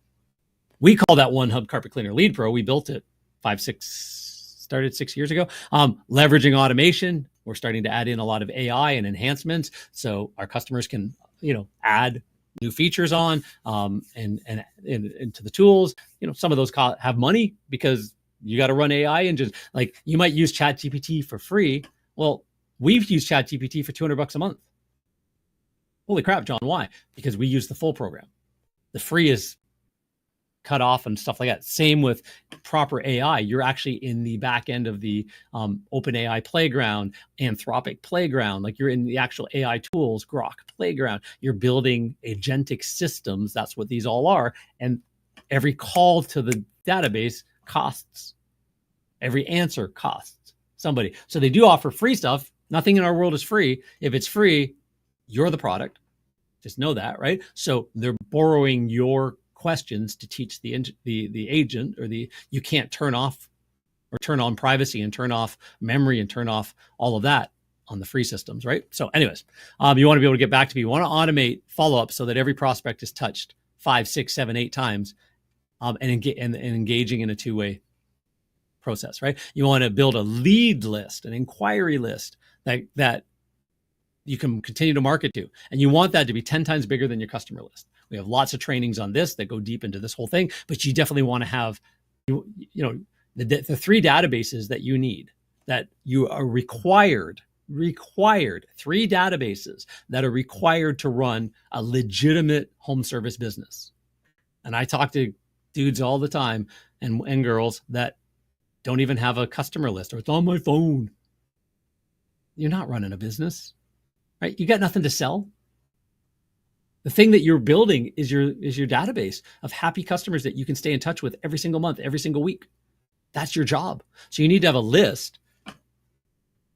S1: We call that one hub Carpet Cleaner Lead Pro. We built it started 6 years ago. Leveraging automation. We're starting to add in a lot of AI and enhancements. So our customers can, add new features on and into the tools. Some of those have money because you got to run AI engines. Like you might use ChatGPT for free. Well, we've used ChatGPT for $200 a month. Holy crap, John, why? Because we use the full program. The free is cut off and stuff like that. Same with proper AI. You're actually in the back end of the OpenAI playground, Anthropic playground, like you're in the actual AI tools, Grok playground. You're building agentic systems. That's what these all are. And every call to the database costs. Every answer costs somebody. So they do offer free stuff. Nothing in our world is free. If it's free, you're the product. Just know that, right? So they're borrowing your questions to teach the agent, or you can't turn off or turn on privacy and turn off memory and turn off all of that on the free systems, right? So anyways, you want to be able to get back to me. You want to automate follow-up so that every prospect is touched 5, 6, 7, 8 times and engaging in a two-way process, right? You want to build a lead list, an inquiry list that you can continue to market to. And you want that to be 10 times bigger than your customer list. We have lots of trainings on this that go deep into this whole thing, but you definitely want to have, the 3 databases that you need, that you are required 3 databases that are required to run a legitimate home service business. And I talk to dudes all the time and girls that don't even have a customer list, or it's on my phone. You're not running a business. Right? You got nothing to sell. The thing that you're building is your database of happy customers that you can stay in touch with every single month, every single week. That's your job. So you need to have a list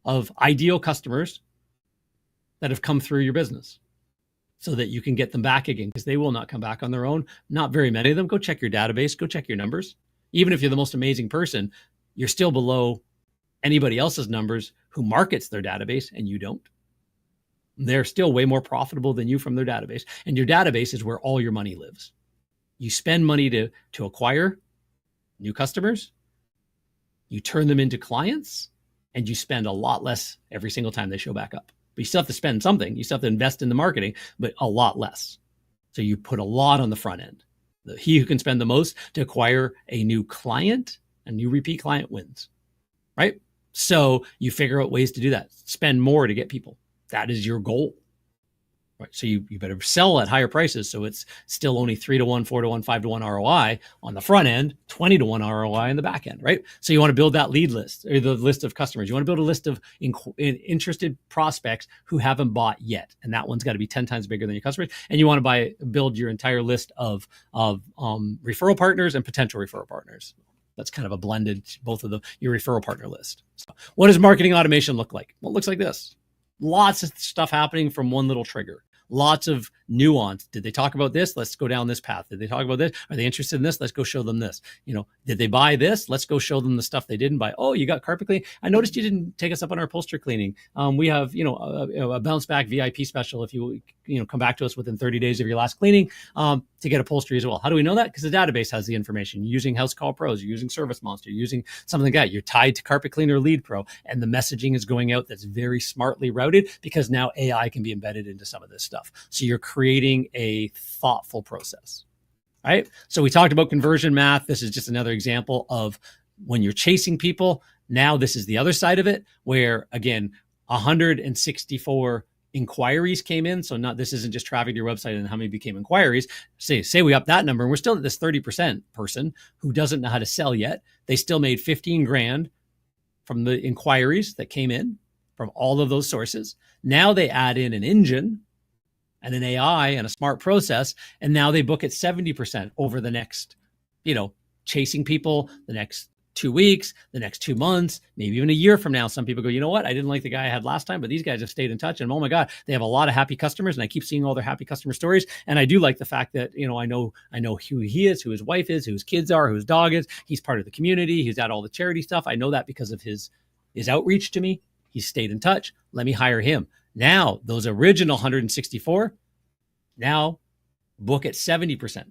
S1: of ideal customers that have come through your business so that you can get them back again, because they will not come back on their own. Not very many of them. Go check your database. Go check your numbers. Even if you're the most amazing person, you're still below anybody else's numbers who markets their database and you don't. They're still way more profitable than you from their database. And your database is where all your money lives. You spend money to acquire new customers. You turn them into clients, and you spend a lot less every single time they show back up. But you still have to spend something. You still have to invest in the marketing, but a lot less. So you put a lot on the front end. He who can spend the most to acquire a new client, a new repeat client, wins, right? So you figure out ways to do that. Spend more to get people. That is your goal, right? So you better sell at higher prices. So it's still only 3-to-1, 4-to-1, 5-to-1 ROI on the front end, 20-to-1 ROI in the back end, right? So you want to build that lead list, or the list of customers. You want to build a list of interested prospects who haven't bought yet. And that one's got to be 10 times bigger than your customers. And you want to build your entire list of referral partners and potential referral partners. That's kind of a blended, both of your referral partner list. So what does marketing automation look like? Well, it looks like this. Lots of stuff happening from one little trigger. Lots of nuance. Did they talk about this? Let's go down this path. Did they talk about this? Are they interested in this? Let's go show them this. Did they buy this? Let's go show them the stuff they didn't buy. Oh, you got carpet cleaning. I noticed you didn't take us up on our upholstery cleaning. We have, a bounce back VIP special if you come back to us within 30 days of your last cleaning to get upholstery as well. How do we know that? Because the database has the information. You're using House Call Pros, you're using Service Monster, you're using something like that. You're tied to Carpet Cleaner Lead Pro, and the messaging is going out that's very smartly routed, because now AI can be embedded into some of this stuff. So you're creating a thoughtful process, right? So we talked about conversion math. This is just another example of when you're chasing people. Now this is the other side of it, where again, 164 inquiries came in. So this isn't just traffic to your website and how many became inquiries. Say we up that number, and we're still at this 30% person who doesn't know how to sell yet. They still made 15 grand from the inquiries that came in from all of those sources. Now they add in an engine and an AI and a smart process, and now they book at 70% over the next, chasing people the next 2 weeks, the next 2 months, maybe even a year from now. Some people go, you know what? I didn't like the guy I had last time, but these guys have stayed in touch, and oh my God, they have a lot of happy customers, and I keep seeing all their happy customer stories. And I do like the fact that, I know who he is, who his wife is, who his kids are, who his dog is. He's part of the community. He's at all the charity stuff. I know that because of his outreach to me. He's stayed in touch. Let me hire him. Now, those original 164 now book at 70%.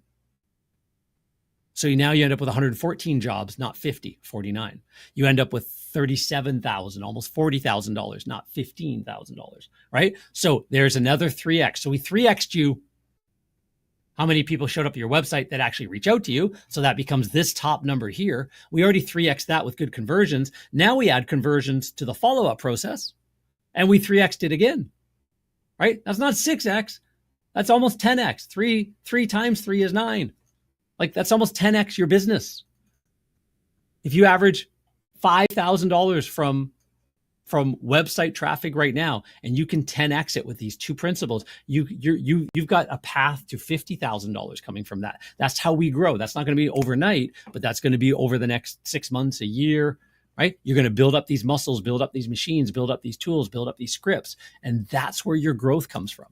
S1: So now you end up with 114 jobs, not 49. You end up with $37,000, almost $40,000, not $15,000, right? So there's another 3X. So we 3X'd you how many people showed up at your website that actually reach out to you. So that becomes this top number here. We already 3X'd that with good conversions. Now we add conversions to the follow-up process, and we 3X'd it again, right? That's not 6X. That's almost 10X. Three times 3 is 9. Like that's almost 10x your business. If you average $5,000 from website traffic right now, and you can 10x it with these two principles, you've got a path to $50,000 coming from that. That's how we grow. That's not going to be overnight, but that's going to be over the next 6 months, a year, right? You're going to build up these muscles, build up these machines, build up these tools, build up these scripts. And that's where your growth comes from.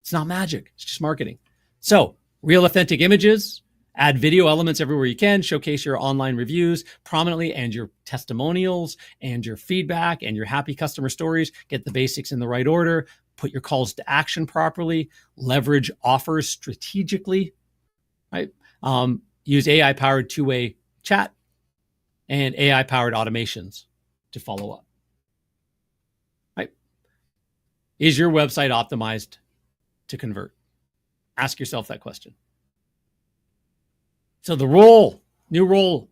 S1: It's not magic. It's just marketing. So real authentic images, add video elements everywhere you can, showcase your online reviews prominently and your testimonials and your feedback and your happy customer stories. Get the basics in the right order, put your calls to action properly, leverage offers strategically, right? Use AI-powered two-way chat and AI-powered automations to follow up, right? Is your website optimized to convert? Ask yourself that question. So the new role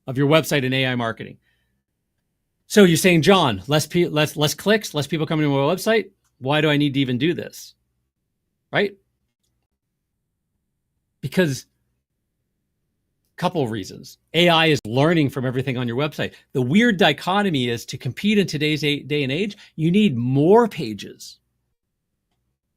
S1: of your website in AI marketing. So you're saying, John, less clicks, less people coming to my website. Why do I need to even do this? Right? Because couple of reasons. AI is learning from everything on your website. The weird dichotomy is to compete in today's day and age, you need more pages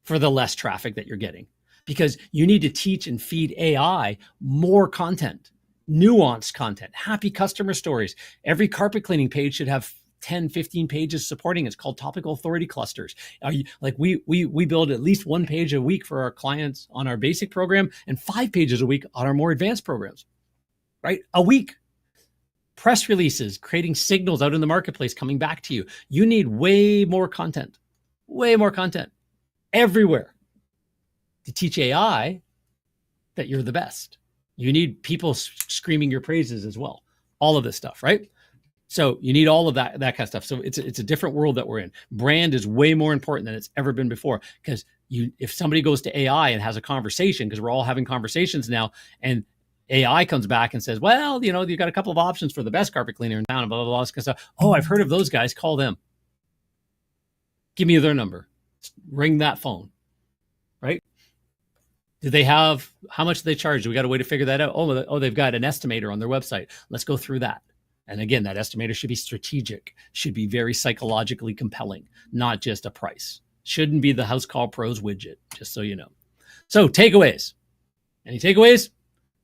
S1: for the less traffic that you're getting, because you need to teach and feed AI more content, nuanced content, happy customer stories. Every carpet cleaning page should have 10, 15 pages supporting. It's called topical authority clusters. We build at least 1 page a week for our clients on our basic program and 5 pages a week on our more advanced programs, right? A week. Press releases, creating signals out in the marketplace, coming back to you. You need way more content everywhere to teach AI that you're the best. You need people screaming your praises as well. All of this stuff, right? So you need all of that kind of stuff. So it's a different world that we're in. Brand is way more important than it's ever been before, because if somebody goes to AI and has a conversation, because we're all having conversations now, and AI comes back and says, well, you've got a couple of options for the best carpet cleaner in town and blah, blah, blah. Because, oh, I've heard of those guys. Call them. Give me their number. Ring that phone, right? Do they have, how much do they charge? Do we got a way to figure that out? Oh, they've got an estimator on their website. Let's go through that. And again, that estimator should be strategic, should be very psychologically compelling, not just a price. Shouldn't be the House Call Pros widget, just so you know. So takeaways. Any takeaways?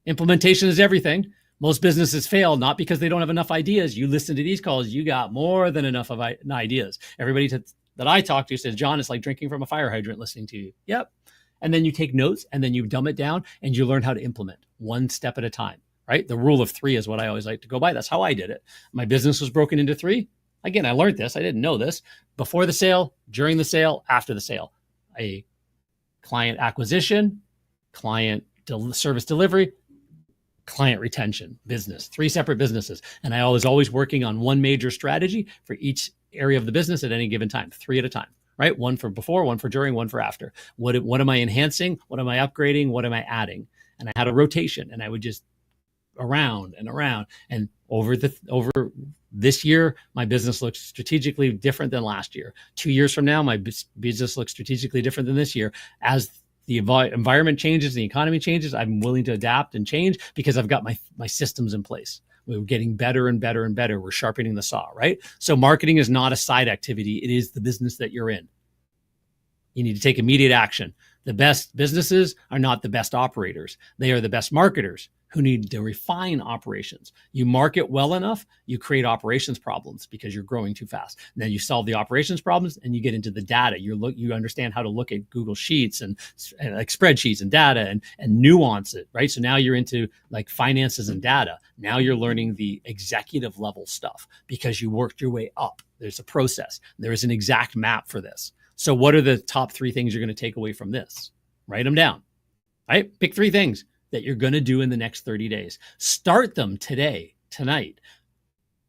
S1: Implementation is everything. Most businesses fail not because they don't have enough ideas. You listen to these calls, you got more than enough of ideas. Everybody that I talk to says, John, it's like drinking from a fire hydrant listening to you. Yep. And then you take notes and then you dumb it down and you learn how to implement one step at a time, right? The rule of 3 is what I always like to go by. That's how I did it. My business was broken into 3. Again, I learned this. I didn't know this. Before the sale, during the sale, after the sale. A client acquisition, client service delivery, client retention, business, 3 separate businesses. And I was always working on one major strategy for each area of the business at any given time, 3 at a time, right? One for before, one for during, one for after. What am I enhancing? What am I upgrading? What am I adding? And I had a rotation, and I would just around and around. And over this year, my business looks strategically different than last year. 2 years from now, my business looks strategically different than this year. As the environment changes, the economy changes, I'm willing to adapt and change because I've got my systems in place. We're getting better and better and better. We're sharpening the saw, right? So marketing is not a side activity. It is the business that you're in. You need to take immediate action. The best businesses are not the best operators. They are the best marketers who need to refine operations. You market well enough, you create operations problems because you're growing too fast. And then you solve the operations problems and you get into the data. You understand how to look at Google Sheets and like spreadsheets and data and nuance it, right? So now you're into like finances and data. Now you're learning the executive level stuff because you worked your way up. There's a process. There is an exact map for this. So what are the top 3 things you're going to take away from this? Write them down, right? Pick 3 things that you're going to do in the next 30 days. Start them today, tonight.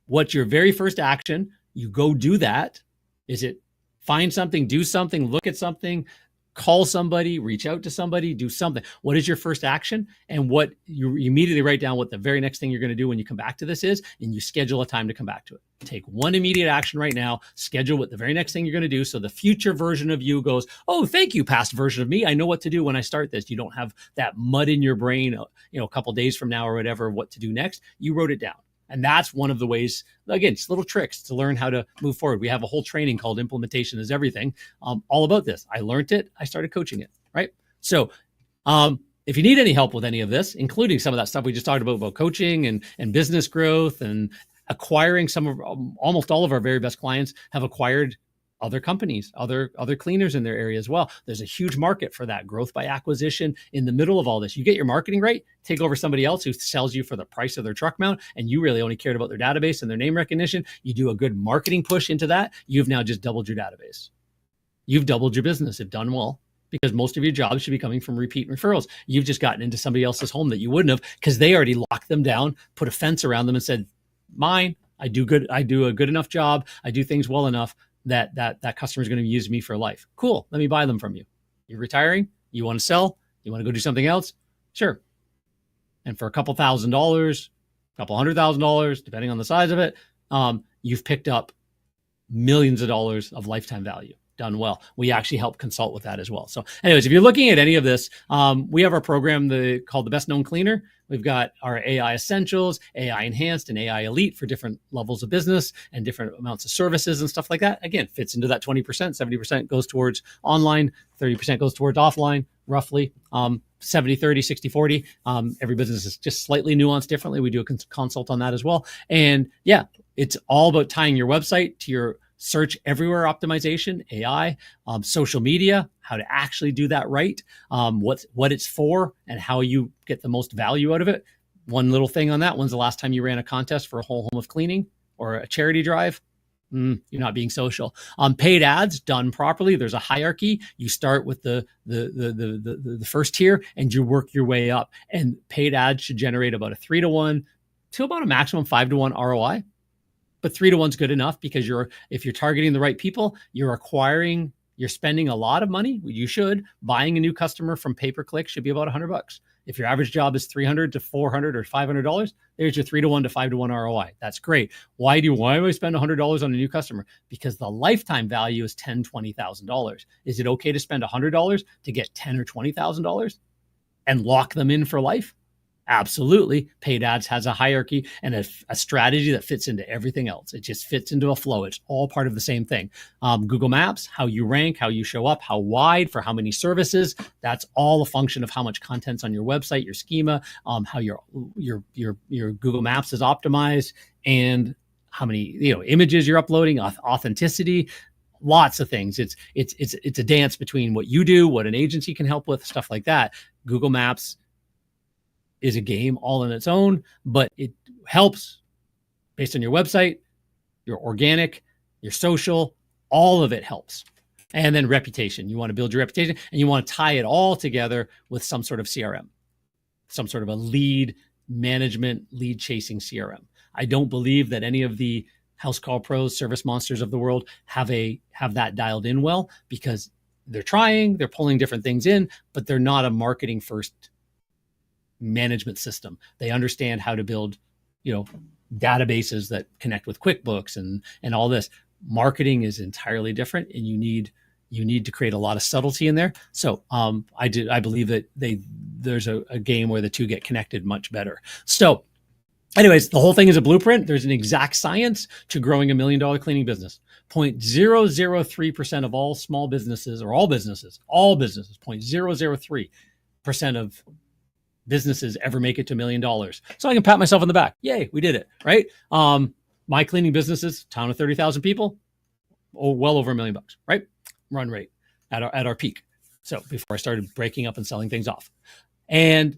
S1: What's your very first action? You go do that. Is it find something, do something, look at something, call somebody, reach out to somebody, do something. What is your first action? And what you immediately write down what the very next thing you're going to do when you come back to this is, and you schedule a time to come back to it. Take one immediate action right now, schedule what the very next thing you're going to do. So the future version of you goes, oh, thank you, past version of me. I know what to do when I start this. You don't have that mud in your brain, a couple days from now or whatever, what to do next. You wrote it down. And that's one of the ways, again, it's little tricks to learn how to move forward. We have a whole training called Implementation is Everything, all about this. I learned it. I started coaching it, right? So if you need any help with any of this, including some of that stuff we just talked about coaching and business growth and acquiring almost all of our very best clients have acquired other companies, other cleaners in their area as well. There's a huge market for that growth by acquisition in the middle of all this. You get your marketing right, take over somebody else who sells you for the price of their truck mount, and you really only cared about their database and their name recognition. You do a good marketing push into that. You've now just doubled your database. You've doubled your business if done well, because most of your jobs should be coming from repeat referrals. You've just gotten into somebody else's home that you wouldn't have because they already locked them down, put a fence around them and said, mine, I do a good enough job. I do things well enough that customer is going to use me for life. Cool. Let me buy them from you. You're retiring. You want to sell. You want to go do something else. Sure. And for a couple $1,000s, $200,000, depending on the size of it, you've picked up millions of dollars of lifetime value. Done well. We actually help consult with that as well. So anyways, if you're looking at any of this, we have our program called The Best Known Cleaner. We've got our AI Essentials, AI Enhanced, and AI Elite for different levels of business and different amounts of services and stuff like that. Again, fits into that 20%, 70% goes towards online, 30% goes towards offline, roughly. 70, 30, 60, 40. Every business is just slightly nuanced differently. We do a consult on that as well. And yeah, it's all about tying your website to your search everywhere optimization, AI, social media, how to actually do that right, what it's for, and how you get the most value out of it. One little thing on that: when's the last time you ran a contest for a whole home of cleaning or a charity drive? You're not being social. Paid ads done properly, there's a hierarchy. You start with the first tier and you work your way up. And paid ads should generate about a 3-to-1 to about a maximum 5-to-1 ROI. But 3-to-1's good enough because if you're targeting the right people, you're spending a lot of money. You should. Buying a new customer from pay-per-click should be about $100. If your average job is $300 to $400 or $500, there's your 3-to-1 to 5-to-1 ROI. That's great. Why do I spend $100 on a new customer? Because the lifetime value is $10,000, $20,000. Is it okay to spend $100 to get $10,000 or $20,000 and lock them in for life? Absolutely. Paid ads has a hierarchy and a strategy that fits into everything else. It just fits into a flow. It's all part of the same thing. Google Maps, how you rank, how you show up, how wide, for how many services. That's all a function of how much content's on your website, your schema, how your Google Maps is optimized, and how many images you're uploading, authenticity. Lots of things. It's a dance between what you do, what an agency can help with, stuff like that. Google Maps is a game all in its own, but it helps based on your website, your organic, your social, all of it helps. And then reputation. You want to build your reputation and you want to tie it all together with some sort of CRM, some sort of a lead management, lead chasing CRM. I don't believe that any of the house call pros, service monsters of the world have that dialed in well, because they're pulling different things in, but they're not a marketing first management system. They understand how to build, databases that connect with QuickBooks and all this. Marketing is entirely different, and you need to create a lot of subtlety in there. So I believe that there's a game where the two get connected much better. So anyways, the whole thing is a blueprint. There's an exact science to growing $1 million cleaning business. 0.003% of all small businesses, or all businesses, 0.003% of businesses ever make it to $1 million. So I can pat myself on the back. Yay, we did it, right? My cleaning businesses, town of 30,000 people, well over $1 million, right? Run rate at our peak. So before I started breaking up and selling things off. And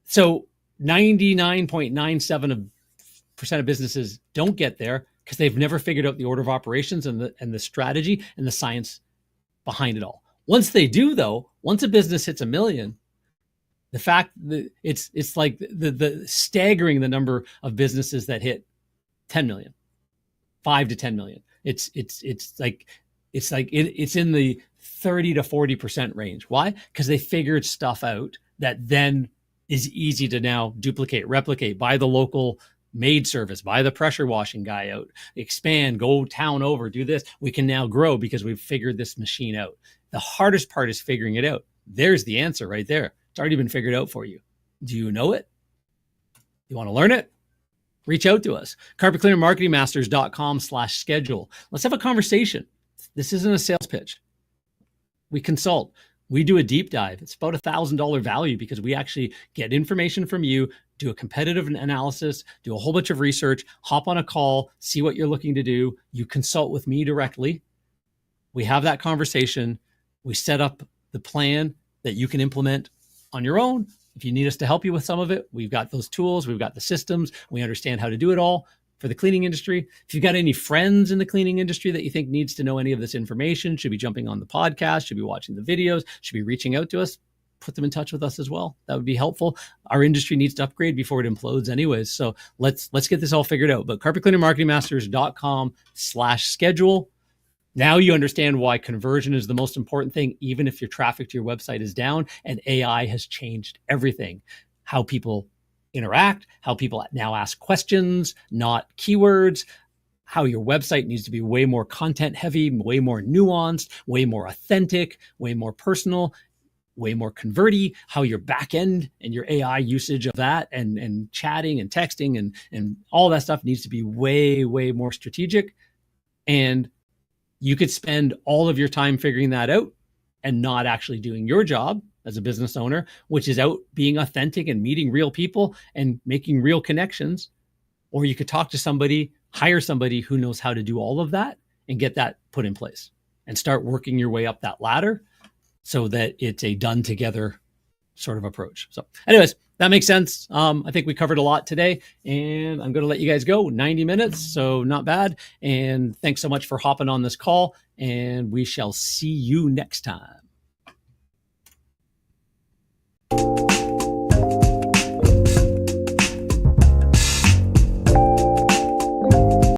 S1: so 99.97% of businesses don't get there because they've never figured out the order of operations and the strategy and the science behind it all. Once they do, though, once a business hits $1 million, the fact that it's like the staggering the number of businesses that hit 10 million, 5 to 10 million. It's like It's like it's in the 30 to 40% range. Why? Because they figured stuff out that then is easy to now duplicate, replicate, buy the local maid service, buy the pressure washing guy out, expand, go town over, do this. We can now grow because we've figured this machine out. The hardest part is figuring it out. There's the answer right there. It's already been figured out for you. Do you know it? You want to learn it? Reach out to us. carpetcleanermarketingmasters.com/schedule. Let's have a conversation. This isn't a sales pitch. We consult. We do a deep dive. It's about $1,000 value because we actually get information from you, do a competitive analysis, do a whole bunch of research, hop on a call, see what you're looking to do. You consult with me directly. We have that conversation. We set up the plan that you can implement on your own. If you need us to help you with some of it, we've got those tools. We've got the systems. We understand how to do it all for the cleaning industry. If you've got any friends in the cleaning industry that you think needs to know any of this information, should be jumping on the podcast, should be watching the videos, should be reaching out to us, put them in touch with us as well. That would be helpful. Our industry needs to upgrade before it implodes anyways. So let's get this all figured out. But carpetcleanermarketingmasters.com/schedule. Now you understand why conversion is the most important thing, even if your traffic to your website is down, and AI has changed everything. How people interact, how people now ask questions, not keywords, how your website needs to be way more content heavy, way more nuanced, way more authentic, way more personal, way more converty, how your back end and your AI usage of that and chatting and texting and all that stuff needs to be way, way more strategic. And you could spend all of your time figuring that out and not actually doing your job as a business owner, which is out being authentic and meeting real people and making real connections. Or you could talk to somebody, hire somebody who knows how to do all of that and get that put in place and start working your way up that ladder so that it's a done together sort of approach. So anyways, that makes sense. I think we covered a lot today, and I'm going to let you guys go. 90 minutes, so not bad. And thanks so much for hopping on this call, and we shall see you next time.